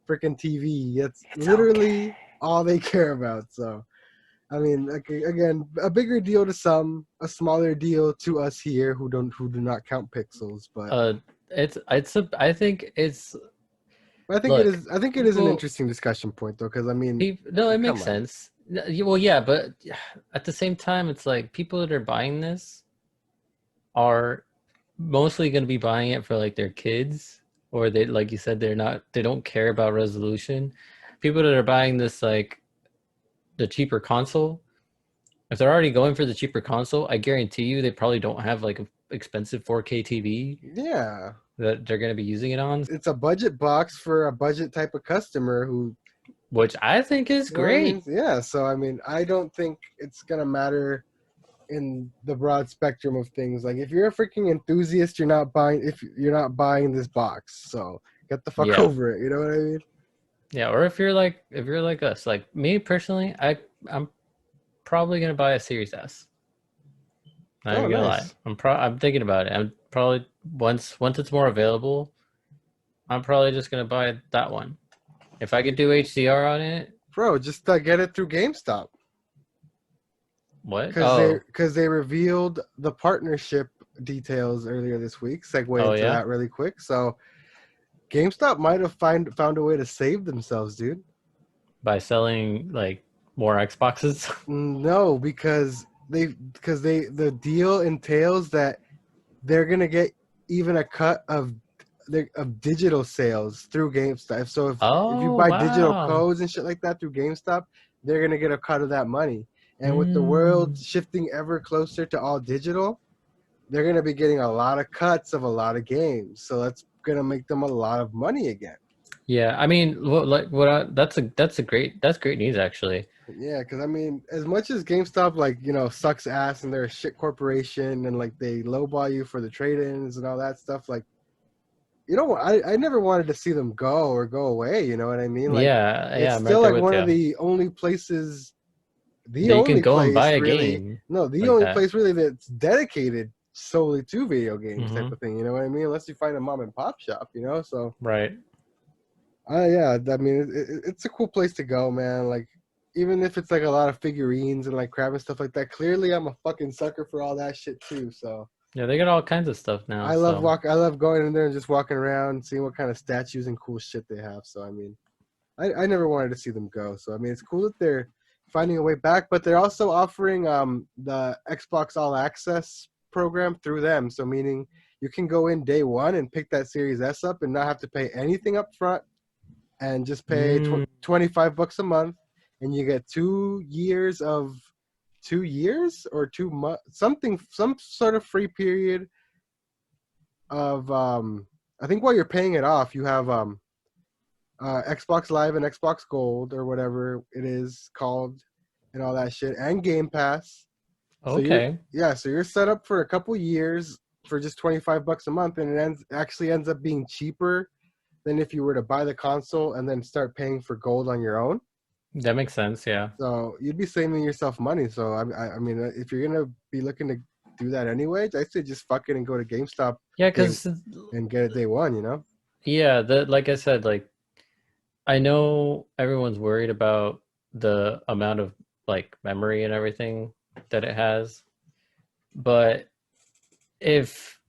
freaking TV. It's literally all they care about. So, I mean, like, again, a bigger deal to some, a smaller deal to us here who do not count pixels. But I think it is. I think it is an interesting discussion point, though, because I mean, it makes sense. Well, yeah, but at the same time, it's like people that are buying this, are mostly going to be buying it for like their kids, or they, like you said, they don't care about resolution. People that are buying this like the cheaper console, if they're already going for the cheaper console, I guarantee you they probably don't have like an expensive 4K TV Yeah. that they're going to be using it on, It's a budget box for a budget type of customer who, which I think is you know what I mean? great. Yeah. So, I mean, I don't think it's going to matter in the broad spectrum of things. Like, if you're a freaking enthusiast, you're not buying this box. So get the fuck Yeah. over it. You know what I mean? Yeah, or if you're like us, like me personally, I'm probably going to buy a Series S. Not Oh, even gonna lie. nice. I'm thinking about it. I'm probably once it's more available, I'm probably just gonna buy that one. If I could do HDR on it, Bro, just get it through GameStop. what? Because they revealed the partnership details earlier this week. Segue Oh into yeah, that really quick. So GameStop might have found a way to save themselves, dude. by selling like more Xboxes. No, because the deal entails that they're gonna get even a cut of digital sales through GameStop. So if you Oh buy digital wow. codes and shit like that through GameStop, they're gonna get a cut of that money. And with the world Mm. shifting ever closer to all digital, they're gonna be getting a lot of cuts of a lot of games. So that's gonna make them a lot of money again. Yeah, I mean, that's great news actually. Yeah, because I mean, as much as GameStop sucks ass and they're a shit corporation and like they lowball you for the trade-ins and all that stuff, like I never wanted to see them go or go away. You know what I mean? Like Yeah, it's I'm right still there like with one of you. the only places, the That you can only go and buy place a really, game no, the like only that. place really that's dedicated solely to video games type Hmm. of thing. You know what I mean? Unless you find a mom and pop shop, So Right. yeah, I mean, it's a cool place to go, man. Like, even if it's like a lot of figurines and like crap and stuff like that. Clearly, I'm a fucking sucker for all that shit too. So Yeah, they got all kinds of stuff now. So I love going in there and just walking around, seeing what kind of statues and cool shit they have. So I mean, I never wanted to see them go. So I mean, it's cool that they're finding a way back, but they're also offering the Xbox All Access program through them. So meaning you can go in day one and pick that Series S up and not have to pay anything up front and just pay mm, $25 a month, and you get 2 years of 2 years or 2 months, some sort of free period of I think while you're paying it off, you have Xbox Live and Xbox Gold or whatever it is called, and all that shit, and Game Pass. So okay. you're set up for a couple years for just $25 a month, and it actually ends up being cheaper than if you were to buy the console and then start paying for gold on your own. That makes sense, yeah. So you'd be saving yourself money. So I mean, if you're gonna be looking to do that anyway, I say just fuck it and go to GameStop Yeah, day because and get it day one. You know? yeah, the like I said, like I know everyone's worried about the amount of like memory and everything that it has, but if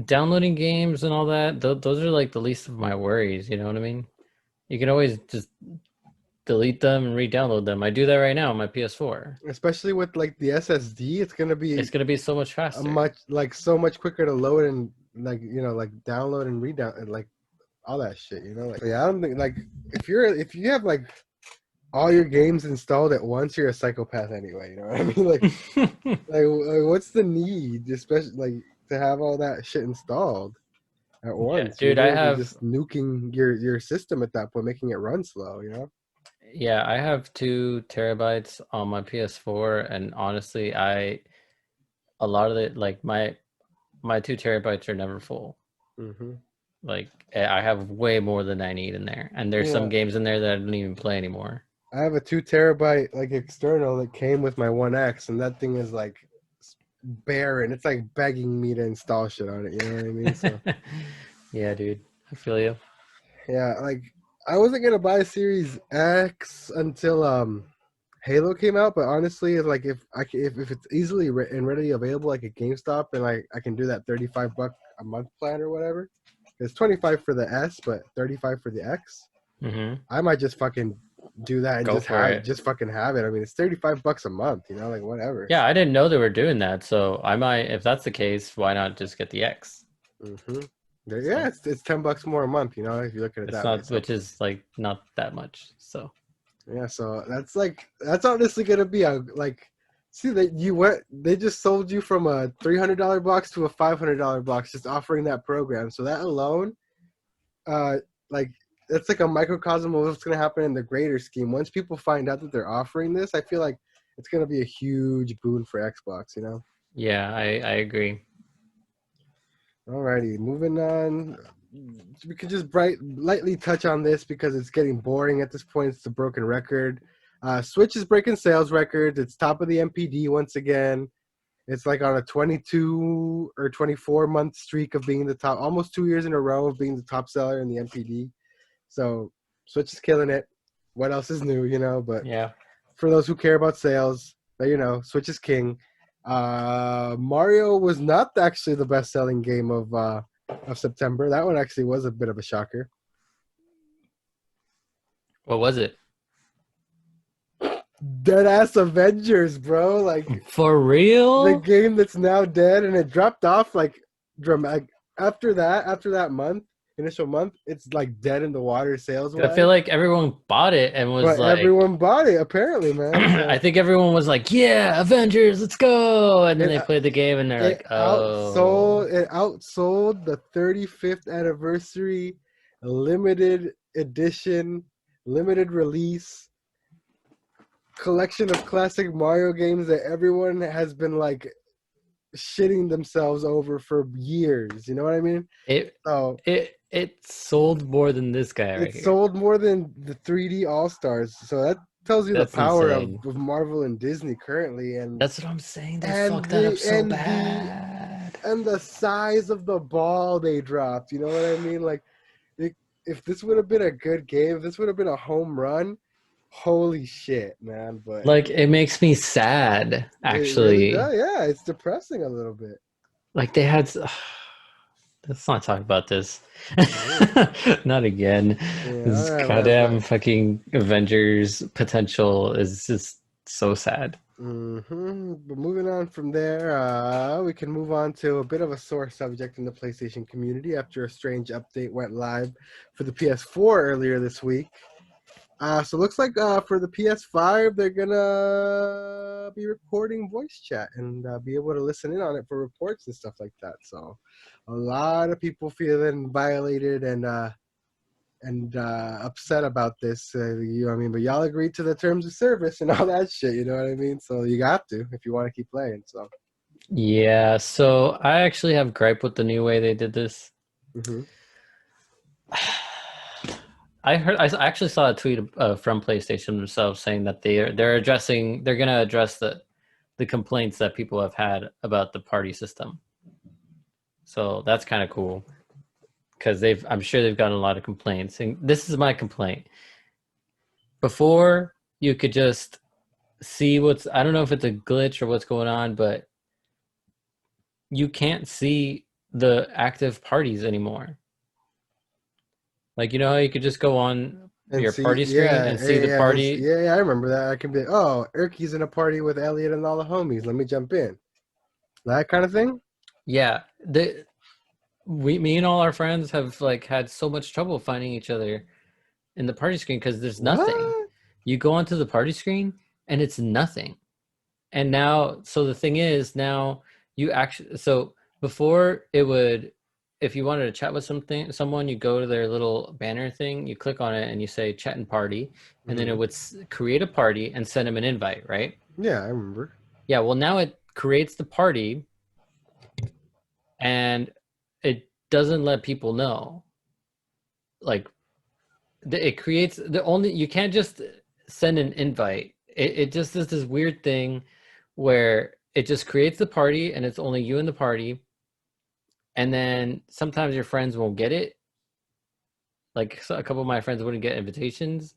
downloading games and all that, those are like the least of my worries, you know what I mean? You can always just delete them and re-download them. I do that right now on my PS4. Especially with like the SSD, it's gonna be It's gonna be so much a faster. so much quicker to load and like like download and redown and like all that shit. Like yeah, I don't think like if you have like all your games installed at once, you're a psychopath anyway. You know what I mean? Like what's the need, especially like to have all that shit installed at Yeah, once? You're dude, I literally have just nuking your system at that point, making it run slow. yeah, I have 2 terabytes on my PS4, and honestly, a lot of it like my 2 terabytes are never full. Hmm. Like I have way more than I need in there, and there's some Yeah, games in there that I don't even play anymore. I have a 2 terabyte like external that came with my One X, and that thing is like barren. It's like begging me to install shit on it. You know what I mean? So Yeah, dude, I feel you. yeah, like I wasn't gonna buy Series X until Halo came out, but honestly, it's like if it's easily and readily available, like at GameStop, and like I can do that $35 a month plan or whatever. It's 25 for the S, but 35 for the X. Hmm. I might just fucking do that and Go for it. just fucking have it. I mean, it's $35 a month, you know, like whatever. Yeah, I didn't know they were doing that, so I might, if that's the case, why not just get the X? Mm-hmm. Yeah, So it's $10 more a month, you know, if you look at it it's that way. not, So which is like not that much. So yeah, so that's honestly gonna be a like. See that you went. They just sold you from a $300 box to a $500 box, just offering that program. So that alone, uh, like that's like a microcosm of what's gonna happen in the greater scheme. Once people find out that they're offering this, I feel like it's gonna be a huge boon for Xbox. You know. yeah, I agree. Alrighty, moving on. We could just lightly touch on this because it's getting boring at this point. It's a broken record. Switch is breaking sales records. It's top of the MPD once again. It's like on a 22 or 24-month streak of being the top, almost 2 years in a row of being the top seller in the MPD. So Switch is killing it. What else is new, you know? But Yeah. for those who care about sales, you know, Switch is king. Mario was not actually the best-selling game of September. That one actually was a bit of a shocker. What was it? Deadass Avengers, bro. Like For the real? game that's now dead, and it dropped off like dramatic. After that month, initial month, it's like dead in the water sales I wise. feel like everyone bought it and was But like, everyone bought it apparently, man. I So think everyone was like, yeah, Avengers, let's go. And then it they played the game and they're like, oh. it outsold the 35th anniversary limited edition, limited release collection of classic Mario games that everyone has been like shitting themselves over for years. You know what I mean? It So it sold more than this guy right it here. sold more than the 3D All Stars. So that tells you the That's power insane. of Marvel and Disney currently, That's what I'm saying. They and fucked that the up so bad. and the size of the ball they dropped. You know what I mean? Like if this would have been a good game, if this would have been a home run. Holy shit, man! But Like it makes me sad, it really actually. does. Yeah, it's depressing a little bit. Like they had let's not talk about this. Mhm. Not again. Yeah, all This right, goddamn whatever. fucking Avengers potential is just so sad. But moving on from there, we can move on to a bit of a sore subject in the PlayStation community after a strange update went live for the PS4 earlier this week. So it looks like for the PS5, they're gonna be recording voice chat and be able to listen in on it for reports and stuff like that. So a lot of people feeling violated and upset about this. You know what I mean? But y'all agreed to the terms of service and all that shit. You know what I mean? So you got to if you want to keep playing. So. Yeah, so I actually have gripe with the new way they did this. Mm-hmm. I actually saw a tweet from PlayStation themselves saying that they're gonna address the complaints that people have had about the party system. So that's kind of cool because I'm sure they've gotten a lot of complaints. And this is my complaint. Before you could just see I don't know if it's a glitch or what's going on, but you can't see the active parties anymore. Like, you know how you could just go on And your see, party screen yeah, and see the party? yeah, I remember that. I can be, oh, Erky's in a party with Elliot and all the homies. Let me jump in. That kind of thing. Yeah. Me and all our friends have like had so much trouble finding each other in the party screen because there's nothing. What? You go onto the party screen and it's nothing. And now, so the thing is, now you actually, so before it would, if you wanted to chat with someone, you go to their little banner thing, you click on it and you say chat and party, and then it Mm-hmm. would create a party and send them an invite, right? Yeah, I remember. Yeah, well, now it creates the party and it doesn't let people know. Like, it creates you can't just send an invite. It just does this weird thing where it just creates the party and it's only you in the party, and then sometimes your friends won't get it. Like a couple of my friends wouldn't get invitations,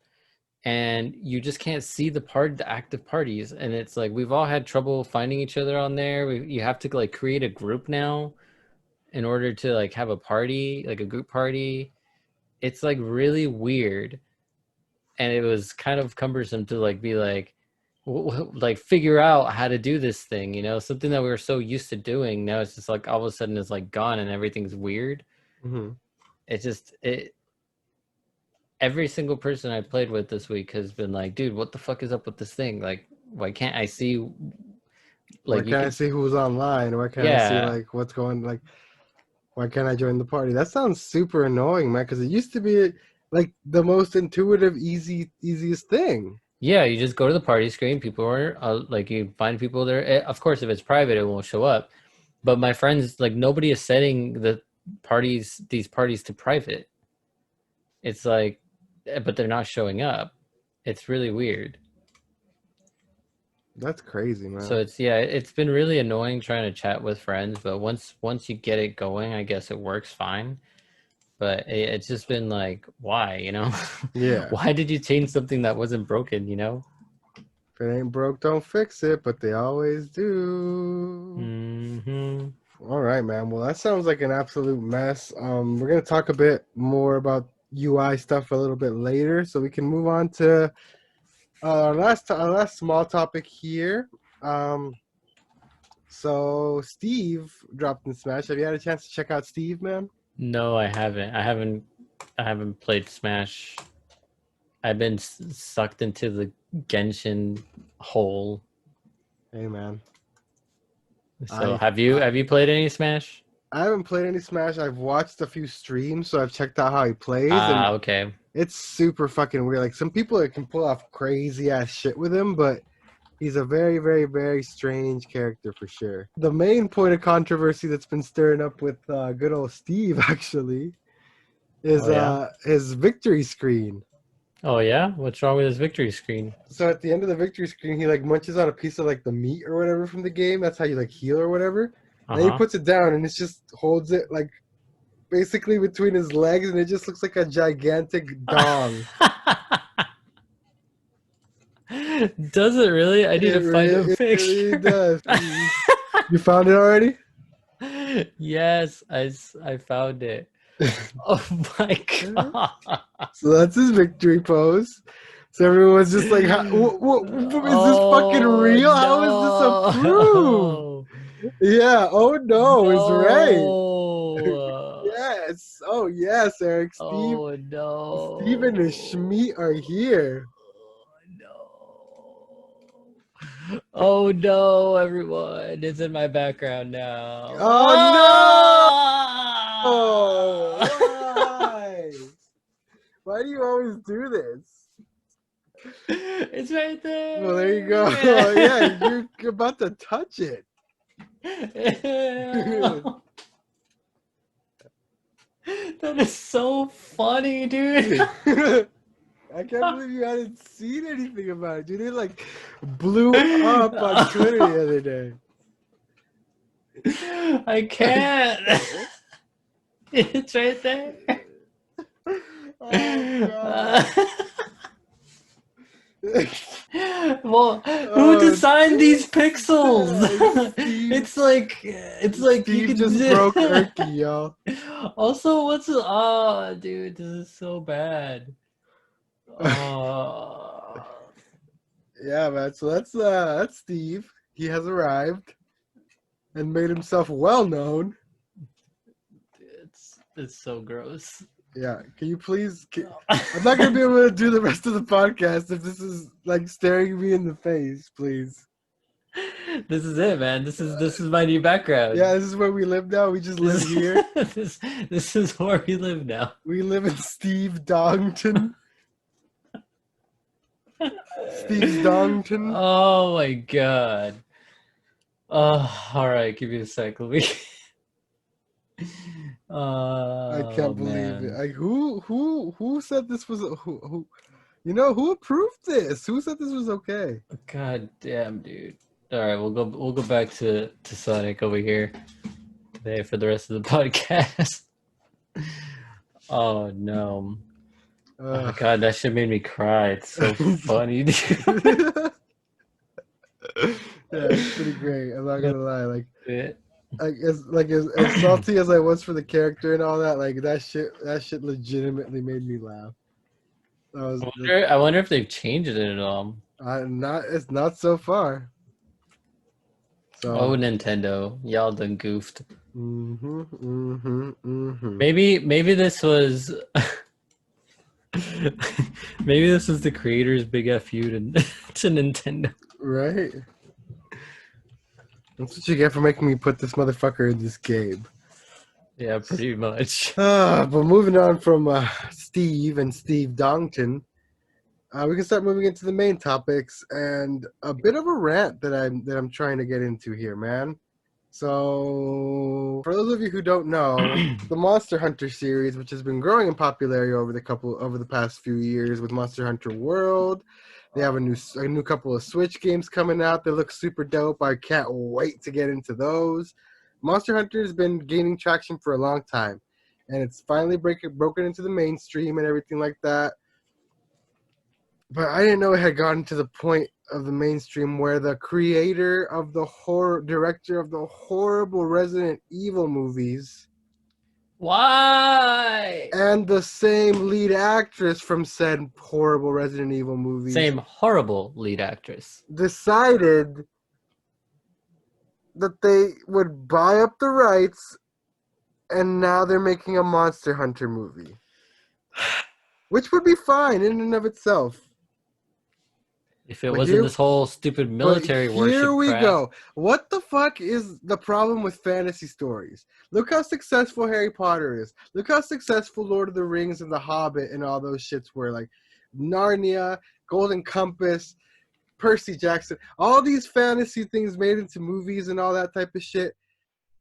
and you just can't see the active parties. And it's like we've all had trouble finding each other on there. You have to like create a group now in order to like have a party, like a group party. It's like really weird. and it was kind of cumbersome to like be like figure out how to do this thing, you know, something that we were so used to doing. Now it's just like all of a sudden it's like gone and everything's weird. Mm-hmm. It's just it. Every single person I played with this week has been like, dude, what the fuck is up with this thing? Like, why can't I see? Why Like, you can't I can, see who's online? Why can't I see yeah, like what's going like? Why can't I join the party? That sounds super annoying, man. Because it used to be like the most intuitive, easiest thing. yeah. You just go to the party screen. People are like, you find people there. Of course, if it's private, it won't show up. But my friends, like, nobody is setting these parties to private. It's like, but they're not showing up. It's really weird. That's crazy, So man. it's been really annoying trying to chat with friends, but once you get it going, I guess it works fine. But it's just been like, why, you know? Yeah. Why did you change something that wasn't broken, you know? If it ain't broke, don't fix it. But they always do. Hmm. All right, man. Well, that sounds like an absolute mess. We're gonna talk a bit more about UI stuff a little bit later, so we can move on to our last small topic here. Um, so Steve dropped in Smash. Have you had a chance to check out Steve, man? No, I haven't. I haven't played Smash. I've been sucked into the Genshin hole. Hey, man. So I have you played any Smash? I haven't played any Smash. I've watched a few streams, so I've checked out how he plays, and Ah, okay. it's super fucking weird. Like some people can pull off crazy ass shit with him, but he's a very, very, very strange character for sure. The main point of controversy that's been stirring up with good old Steve actually is Oh yeah. his victory screen. Oh yeah. What's wrong with his victory screen? So at the end of the victory screen, he like munches on a piece of like the meat or whatever from the game. That's how you like heal or whatever. And then he Uh puts it down and it just holds it like basically between his legs, and it just looks like a gigantic dong. huh. Does it really? I need to find a It really picture. does. You found it already? Yes, I found it. Oh my god. So that's his victory pose. So everyone's just like, what is this fucking Oh real? How is this approved? no. Yeah. Oh no, is right. No. Yes. Oh yes, Eric. Oh Steve and his no. Schmeat are here. No. Oh no, everyone. It's in my background now. Oh no! Oh, Ah! why? Why do you always do this? It's right there. Well, there you go. Oh, yeah, you're about to touch it. That is so funny, dude. I can't believe you hadn't seen anything about it, dude. It like blew up on Twitter the other day. I can't. It's right there. Oh god. Well, who Oh, designed these pixels? Steve, it's like you Steve could just broke Erky, y'all. Also, dude, this is so bad. Oh, Yeah, man. So that's Steve. He has arrived and made himself well known. it's so gross. Yeah. Can you please? I'm not gonna be able to do the rest of the podcast if this is like staring me in the face. Please. This is it, man. This is my new background. Yeah, this is where we live now. We just live here. This is where we live now. We live in Steve Dongton. Steve's Dongton. Oh my god. Oh, all right. Give me a sec. Let me. I can't believe it. Man. Like who said this was who who approved this? Who said this was okay? God damn, dude. All right, we'll go back to Sonic over here today for the rest of the podcast. Oh no. Oh god, that shit made me cry. It's so funny, dude. Yeah, it's pretty great. I'm not gonna lie. Yeah. As salty as I was for the character and all that, like that shit legitimately made me laugh. That was I wonder if they've changed it at all. not. It's not so far. Oh, So. Nintendo, y'all done goofed. Mm-hmm, mm-hmm, mm-hmm. Maybe this was maybe this was the creator's big fu to, to Nintendo. Right. That's what you get for making me put this motherfucker in this game. Yeah, pretty much. But moving on from Steve and Steve Dongton, we can start moving into the main topics and a bit of a rant that I'm trying to get into here, man. So, for those of you who don't know, the Monster Hunter series, which has been growing in popularity over the past few years with Monster Hunter World, they have a new couple of Switch games coming out. They look super dope. I can't wait to get into those. Monster Hunter has been gaining traction for a long time, and it's finally broken into the mainstream and everything like that. But I didn't know it had gotten to the point of the mainstream where the creator of director of the horrible Resident Evil movies, Why? and the same lead actress from said horrible Resident Evil movies, Same horrible lead actress. decided that they would buy up the rights, and now they're making a Monster Hunter movie, which would be fine in and of itself. If it But wasn't this whole stupid military worship here we crap. go. What the fuck is the problem with fantasy stories? Look how successful Harry Potter is. Look how successful Lord of the Rings and The Hobbit and all those shits were. Like Narnia, Golden Compass, Percy Jackson. All these fantasy things made into movies and all that type of shit.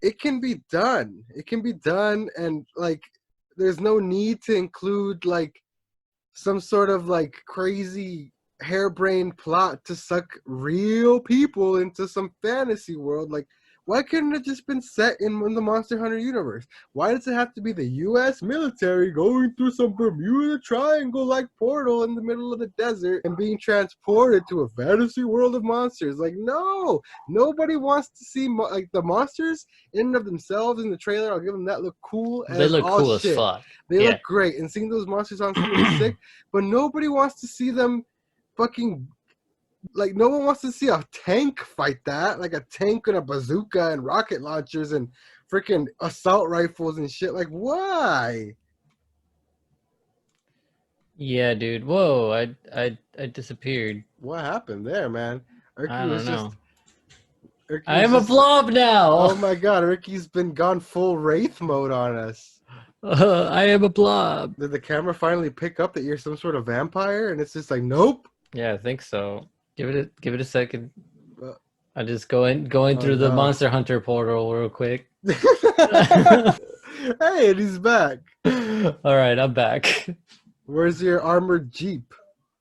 It can be done. It can be done, and like there's no need to include like some sort of like crazy harebrained plot to suck real people into some fantasy world. Like, why couldn't it just been set in the Monster Hunter universe? Why does it have to be the U.S. military going through some Bermuda Triangle like portal in the middle of the desert and being transported to a fantasy world of monsters? Like, no, nobody wants to see like the monsters in and of themselves in the trailer. I'll give them that look cool. They look cool as fuck. They look great, and seeing those monsters on screen is sick. But nobody wants to see them fucking, like, no one wants to see a tank fight that, like a tank and a bazooka and rocket launchers and freaking assault rifles and shit. Like, why? Yeah, dude. Whoa, I disappeared. What happened there, man? I don't know. I am a blob now. Oh my god, Ricky's been gone full Wraith mode on us. I am a blob. Did the camera finally pick up that you're some sort of vampire? And it's just like, nope. Yeah, I think so. Give it a second. I just going through the Monster Hunter portal real quick. Hey, and he's back. All right, I'm back. Where's your armored Jeep?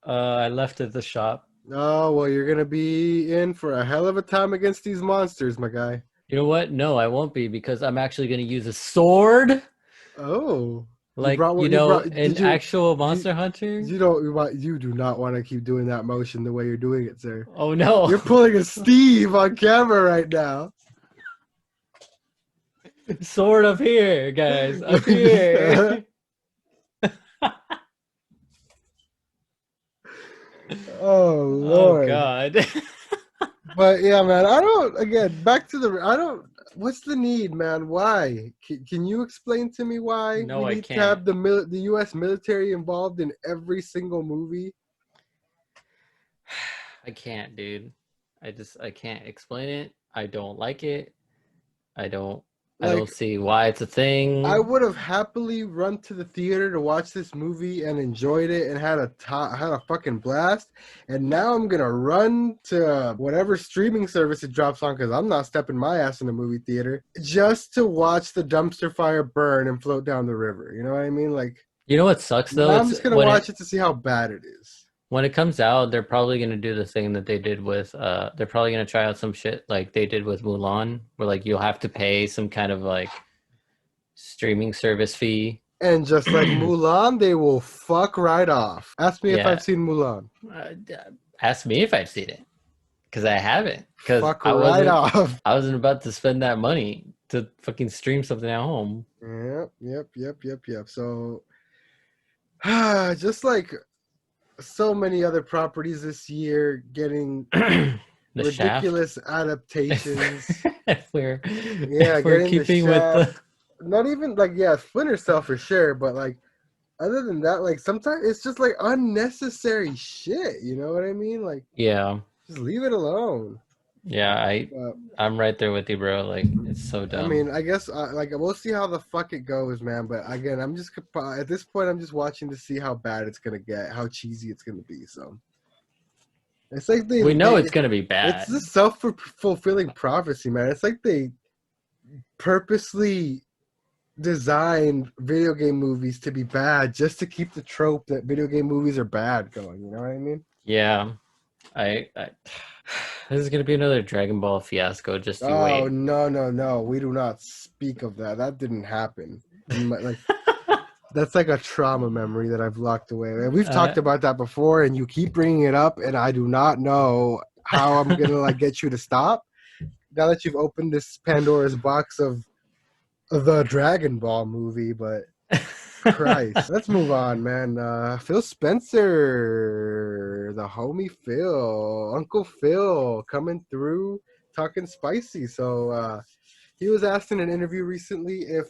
I left at the shop. Oh, well, you're going to be in for a hell of a time against these monsters, my guy. You know what? No, I won't be, because I'm actually going to use a sword. Oh. Like, actual Monster Hunter? You do not want to keep doing that motion the way you're doing it, sir. Oh, no. You're pulling a Steve on camera right now. Sword up here, guys. Up here. Oh, Lord. Oh, God. But, yeah, man, what's the need, man? Why? Can you explain to me why No, we I need can't. to have the U.S. military involved in every single movie? I can't, dude. I can't explain it. I don't like it. I don't see why it's a thing. I would have happily run to the theater to watch this movie and enjoyed it and had a fucking blast. And now I'm gonna run to whatever streaming service it drops on, because I'm not stepping my ass in a movie theater just to watch the dumpster fire burn and float down the river. You know what I mean? Like, you know what sucks though? I'm just gonna watch it to see how bad it is. When it comes out, they're probably gonna do the thing that they did with they're probably gonna try out some shit like they did with Mulan, where like you'll have to pay some kind of like streaming service fee. And just like Mulan, they will fuck right off. Ask me if I've seen Mulan. Ask me if I've seen it, because I haven't. Because fuck right off. I wasn't about to spend that money to fucking stream something at home. Yep. So, just like so many other properties this year getting The Shaft. ridiculous adaptations. If we're Yeah, getting the keeping with Shaft. the Not even like Splinter Cell for sure, but like other than that, like sometimes it's just like unnecessary shit. You know what I mean? Like yeah. just leave it alone. Yeah, But I'm right there with you, bro. Like it's so I dumb. mean, I guess like we'll see how the fuck it goes, man. But again, I'm just at this point, I'm just watching to see how bad it's gonna get, how cheesy it's gonna be. So it's like We know it's gonna be it's bad. this self fulfilling prophecy, man. It's like they purposely designed video game movies to be bad just to keep the trope that video game movies are bad going. You know what I mean? Yeah. I this is gonna be another Dragon Ball fiasco. Just you Oh wait. no, no, no! We do not speak of that. That didn't happen. Like that's like a trauma memory that I've locked away. And we've uh, talked about that before, and you keep bringing it up, and I do not know how I'm gonna like get you to stop. Now that you've opened this Pandora's box of the Dragon Ball movie, but Christ. Let's move on, man. Phil Spencer, the homie Phil, Uncle Phil coming through talking spicy. So he was asked in an interview recently if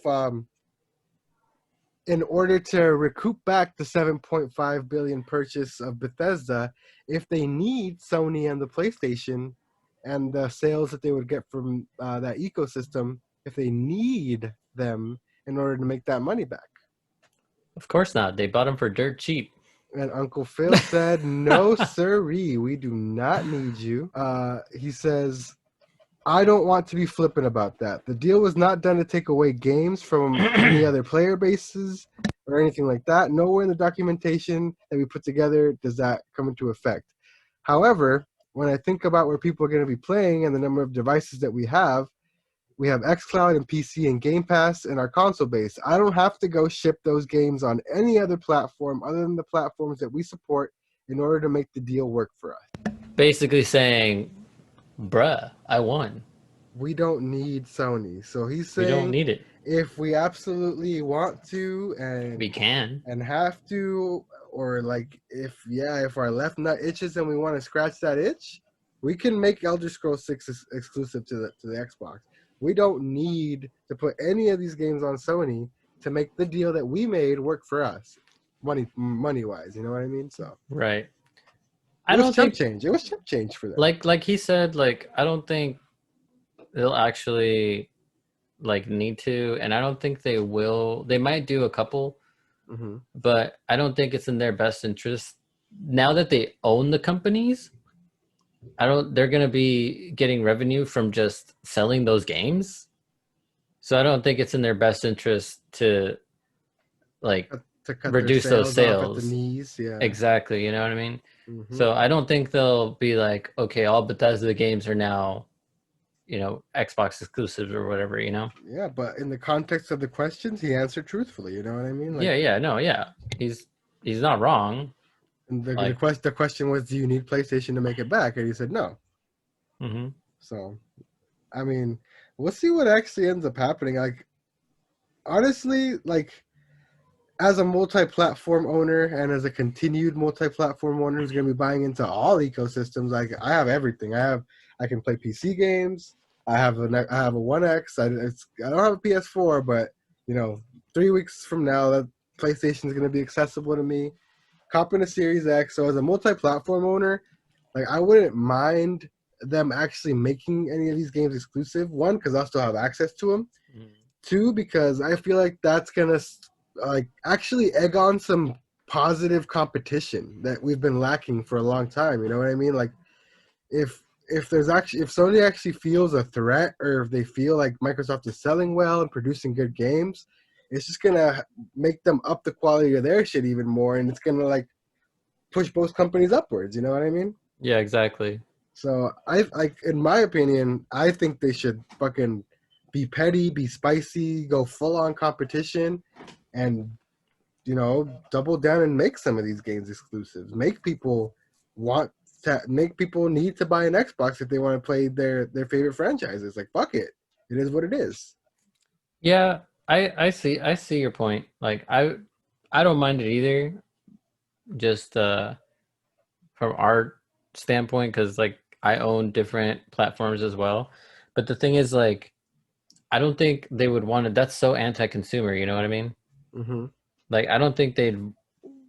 in order to recoup back the 7.5 billion purchase of Bethesda, if they need Sony and the PlayStation and the sales that they would get from that ecosystem, if they need them in order to make that money back. of course not. They bought them for dirt cheap. And Uncle Phil said, no, sirree, we do not need you. He says, I don't want to be flippant about that. The deal was not done to take away games from any other player bases or anything like that. Nowhere in the documentation that we put together does that come into effect. However, when I think about where people are going to be playing and the number of devices that we have xCloud and PC and Game Pass in our console base. I don't have to go ship those games on any other platform other than the platforms that we support in order to make the deal work for us. Basically saying, bruh, I won. We don't need Sony. So he's We don't saying need it. if we absolutely want to We can. and have to, or like if our left nut itches and we want to scratch that itch, we can make Elder Scrolls 6 exclusive to the Xbox. We don't need to put any of these games on Sony to make the deal that we made work for us, money wise. You know what I mean? So Right. it I was don't chump think change. It was chump change for them. like he said, like I don't think they'll actually like need to, and I don't think they will. They might do a couple, but I don't think it's in their best interest now that they own the companies. They're going to be getting revenue from just selling those games. So I don't think it's in their best interest to like To cut their reduce those sales off at the sales. knees. Yeah. Exactly, you know what I mean? So I don't think they'll be like, okay, all Bethesda games are now, Xbox exclusives or whatever, Yeah, but in the context of the questions, he answered truthfully. You know what I mean? Like, yeah. He's not wrong. and Like, the question was, do you need PlayStation to make it back? And he said no. mhm. So, I mean, we'll see what actually ends up happening. Like, honestly, like as a multi-platform owner and as a continued multi-platform owner who's going to be buying into all ecosystems, like I have everything. I can play PC games. I have a One X. I don't have a PS4, but 3 weeks from now, that PlayStation is going to be accessible to me. Copping a Series X. So as a multi-platform owner, like I wouldn't mind them actually making any of these games exclusive. One, because I'll still have access to them. Two, because I feel like that's gonna like actually egg on some positive competition that we've been lacking for a long time. You know what I mean? Like if if Sony actually feels a threat, or if they feel like Microsoft is selling well and producing good games, it's just gonna make them up the quality of their shit even more, and it's gonna like push both companies upwards. You know what I mean? Yeah, exactly. So in my opinion, I think they should fucking be petty, be spicy, go full on competition, and double down and make some of these games exclusives. Make people need to buy an Xbox if they want to play their favorite franchises. Like fuck it, it is what it is. Yeah, I see your point. Like I don't mind it either. Just from our standpoint, because like I own different platforms as well. But the thing is, like, I don't think they would want to. That's so anti-consumer. You know what I mean? Mm-hmm. Like, I don't think they'd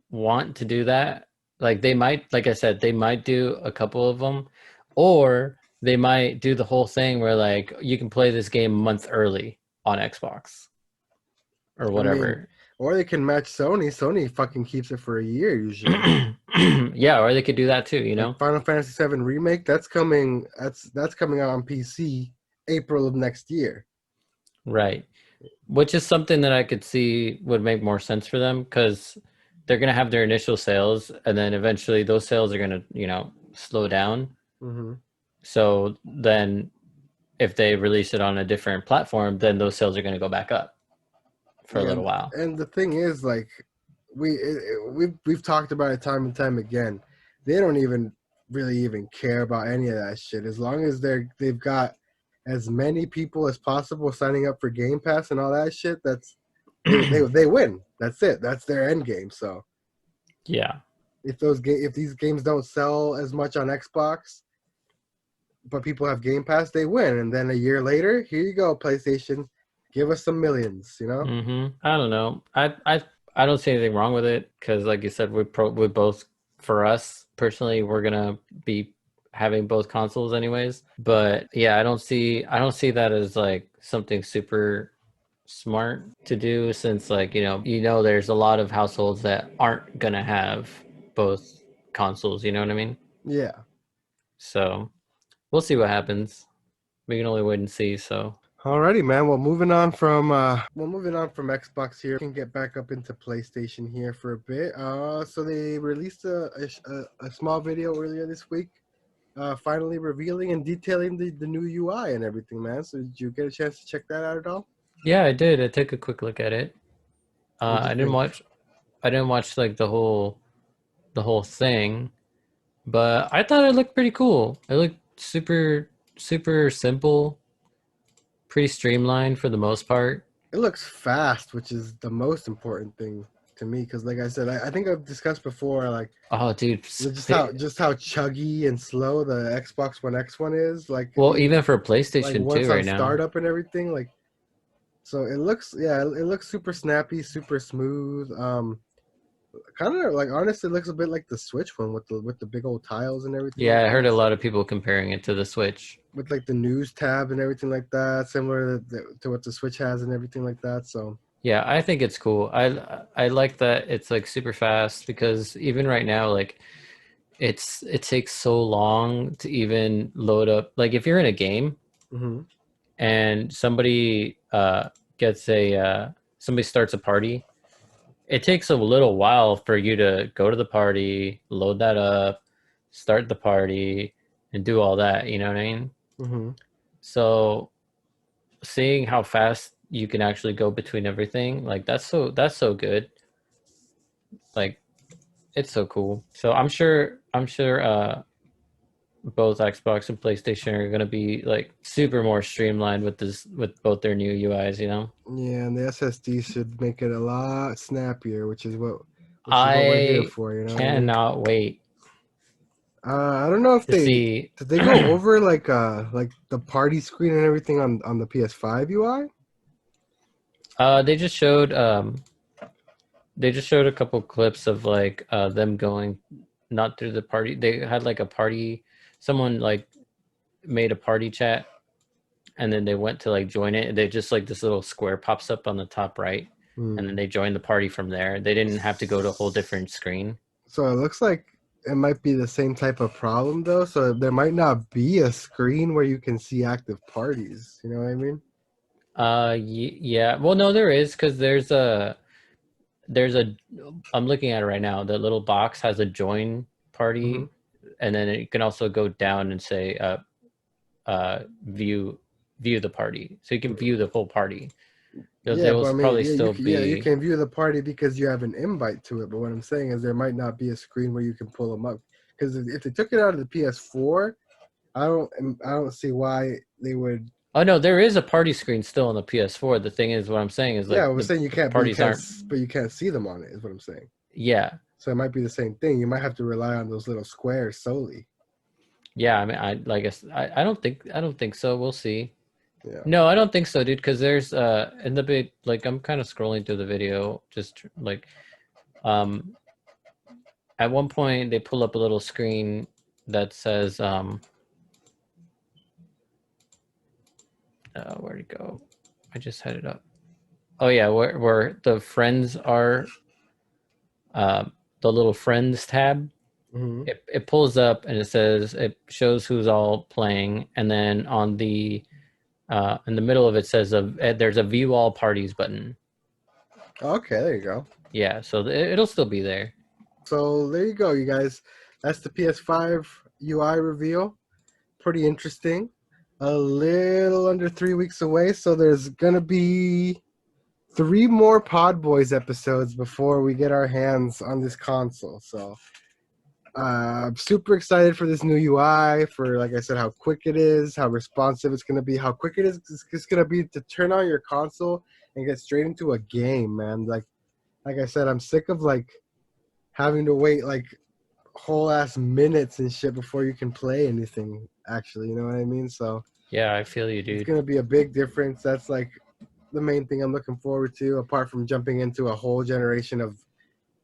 want to do that. Like, they might, like I said, they might do a couple of them, or they might do the whole thing where like you can play this game a month early on Xbox or I mean, whatever. or they can match Sony. Sony fucking keeps it for a year usually. Yeah, or they could do that too, you Like know? Final Fantasy VII Remake, that's coming. That's coming out on PC April of next year. Right. Which is something that I could see would make more sense for them because they're going to have their initial sales and then eventually those sales are going to, slow down. Mm-hmm. So then if they release it on a different platform, then those sales are going to go back up for a Yeah, little while. and the thing is, like, we've talked about it time and time again. They don't even really even care about any of that shit. As long as they've got as many people as possible signing up for Game Pass and all that shit, that's they win. That's it. That's their end game. So Yeah. if these games don't sell as much on Xbox, but people have Game Pass, they win. And then a year later, here you go, PlayStation, give us some millions. You know? I don't know. I don't see anything wrong with it because, like you said, we both, for us personally, we're gonna be having both consoles anyways. But yeah, I don't see that as like something super smart to do since like there's a lot of households that aren't gonna have both consoles. You know what I mean? Yeah. So we'll see what happens. We can only wait and see. So. Alrighty, man. Well, moving on from Xbox here, we can get back up into PlayStation here for a bit. So they released a small video earlier this week, finally revealing and detailing the new UI and everything, man. So did you get a chance to check that out at all? Yeah, I did. I took a quick look at it. What'd you I didn't think? watch. I didn't watch like the whole thing, but I thought it looked pretty cool. It looked super super simple, pretty streamlined for the most part. It looks fast, which is the most important thing to me, because like I said, I think I've discussed before, like Oh, dude. just how chuggy and slow the Xbox One X one is. Well, even for Like PlayStation once 2 on right now. startup and everything, like so it looks super snappy, super smooth. Kind of like honestly, it looks a bit like the Switch one with the big old tiles and everything Yeah, like I heard that. a So lot of people comparing it to the Switch. with like the news tab and everything like that, similar to what the Switch has and everything like that. So Yeah, I think it's cool. I like that it's like super fast because even right now, like it takes so long to even load up. Like if you're in a game hmm and somebody starts a party, it takes a little while for you to go to the party, load that up, start the party, and do all that. You know what I mean? hmm So seeing how fast you can actually go between everything, like that's so good. Like it's so cool. So I'm sure both Xbox and PlayStation are gonna be like super more streamlined with both their new UIs, you know? yeah, and the SSD should make it a lot snappier, which is what we're here I for. You know what I mean? cannot wait I don't know if to they see. did they go over like the party screen and everything on the PS5 UI. They just showed a couple clips of like them going not through the party. They had like a party, someone like made a party chat and then they went to like join it. They just like this little square pops up on the top right, and then Hmm. they joined the party from there. They didn't have to go to a whole different screen. So it looks like it might be the same type of problem though. So there might not be a screen where you can see active parties. You know what I mean? Yeah. Well, no, there is because there's a. I'm looking at it right now. The little box has a join hmm party, and then it can also go down and say view the party, so you can view the whole party. Yeah, There will but I mean, probably yeah, still you be. can view the party because you have an invite to it. But what I'm saying is there might not be a screen where you can pull them up because if they took it out of the PS4, I don't see why they would. Oh no, there is a party screen still on the PS4. The thing is, what I'm saying is Yeah, like we're the saying you can't, but parties aren't. you can't see them on it. Is what I'm saying. Yeah, So it might be the same thing. You might have to rely on those little squares solely. Yeah, I mean, I don't think so. We'll see. Yeah. No, I don't think so, dude. Because there's in the bit, like, I'm kind of scrolling through the video, just like at one point they pull up a little screen that says where'd it go? I just had it up. Oh yeah, where the friends are, the little friends tab. Mm-hmm. It pulls up and it shows who's all playing, and then on the in the middle of it says there's a view all parties button. Okay, there you go. Yeah, so it'll still be there. So there you go, you guys. That's the PS5 UI reveal. Pretty interesting. A little under 3 weeks away, so there's gonna be 3 more PodBoyz episodes before we get our hands on this console. So I'm super excited for this new UI, for, like I said, how quick it is, how responsive it's going to be, how quick it's going to be to turn on your console and get straight into a game, man. Like I said, I'm sick of like having to wait like whole ass minutes and shit before you can play anything, actually, you know what I mean? So Yeah, I feel you, it's dude. going to be a big difference. That's like the main thing I'm looking forward to, apart from jumping into a whole generation of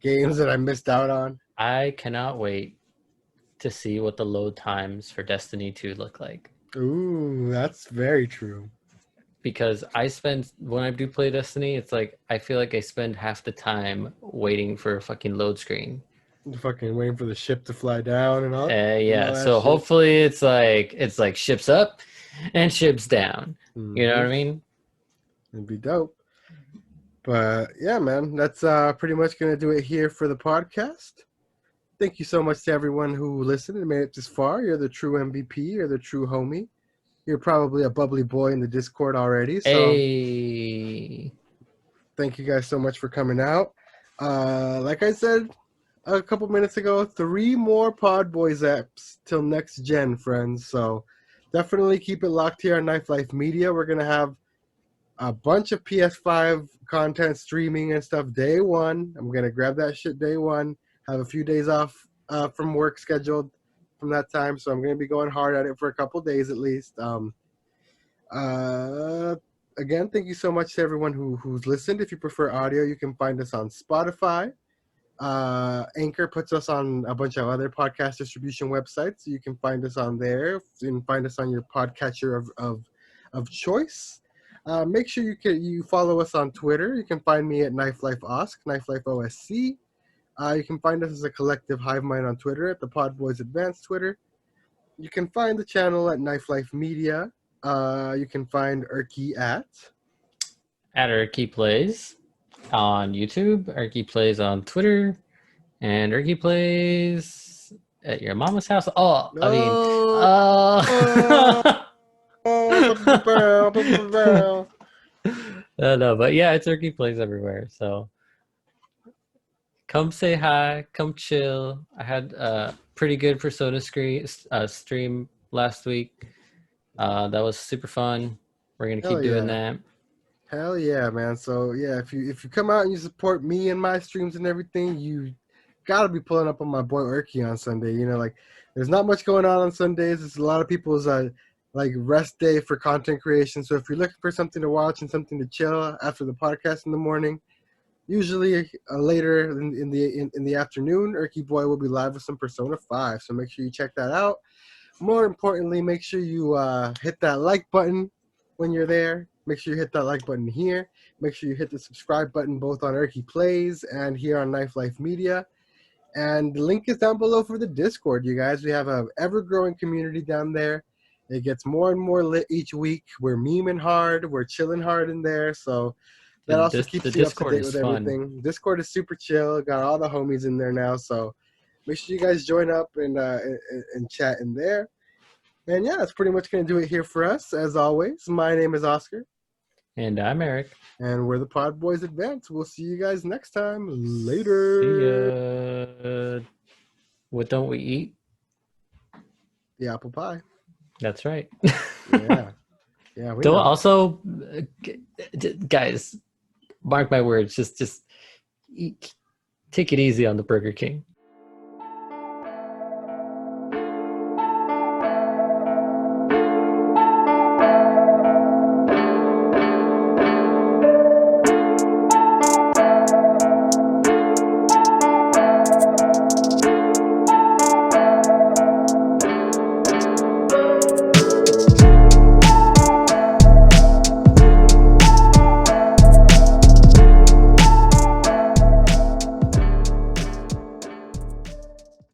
games that I missed out on. I cannot wait to see what the load times for Destiny 2 look like. Ooh, that's very true. Because when I do play Destiny, it's like I feel like I spend half the time waiting for a fucking load screen. Fucking waiting for the ship to fly down and all. Yeah, all so shit. hopefully it's like ships up and ships down. Mm-hmm. You know what I mean? It'd be dope. But yeah, man, that's pretty much gonna do it here for the podcast. Thank you so much to everyone who listened and made it this far. You're the true MVP. You're the true homie. You're probably a bubbly boy in the Discord already. So Hey. Thank you guys so much for coming out. Like I said a couple minutes ago, 3 more PodBoyz apps till next gen, friends. So definitely keep it locked here on Knife Life Media. We're going to have a bunch of PS5 content streaming and stuff day one. I'm going to grab that shit day one. Have a few days off from work scheduled from that time. So I'm going to be going hard at it for a couple days at least. Again, thank you so much to everyone who's listened. If you prefer audio, you can find us on Spotify. Anchor puts us on a bunch of other podcast distribution websites. So you can find us on there. You can find us on your podcatcher of choice. Make sure you follow us on Twitter. You can find me at KnifeLifeOsk, KnifeLifeOSC. You can find us as a collective hive mind on Twitter at the PodBoyz Advanced Twitter. You can find the channel at Knife Life Media. You can find Erky at Erky Plays on YouTube, Erky Plays on Twitter, and Erky Plays at your mama's house. Oh, I mean, no, but yeah, it's Erky Plays everywhere. So come say hi, come chill. I had a pretty good Persona stream last week. That was super fun. We're gonna keep doing that. Hell yeah, man. So yeah, if you come out and you support me and my streams and everything, you gotta be pulling up on my boy Erky on Sunday. You know, like there's not much going on Sundays. It's a lot of people's like rest day for content creation. So if you're looking for something to watch and something to chill after the podcast in the morning, usually later in the afternoon, Erky Boy will be live with some Persona 5. So make sure you check that out. More importantly, make sure you hit that like button when you're there. Make sure you hit that like button here. Make sure you hit the subscribe button both on Erky Plays and here on Knife Life Media. And the link is down below for the Discord, you guys. We have an ever-growing community down there. It gets more and more lit each week. We're memeing hard. We're chilling hard in there. So that also keeps you up to date with everything. Discord is super chill. Got all the homies in there now. So make sure you guys join up and chat in there. And yeah, that's pretty much going to do it here for us. As always, my name is Oscar. And I'm Eric. And we're the PodBoyz Advance. We'll see you guys next time. Later. See ya. What don't we eat? The apple pie. That's right. Yeah. Yeah. We Don't know. also, guys, mark my words. Just Take it easy on the Burger King.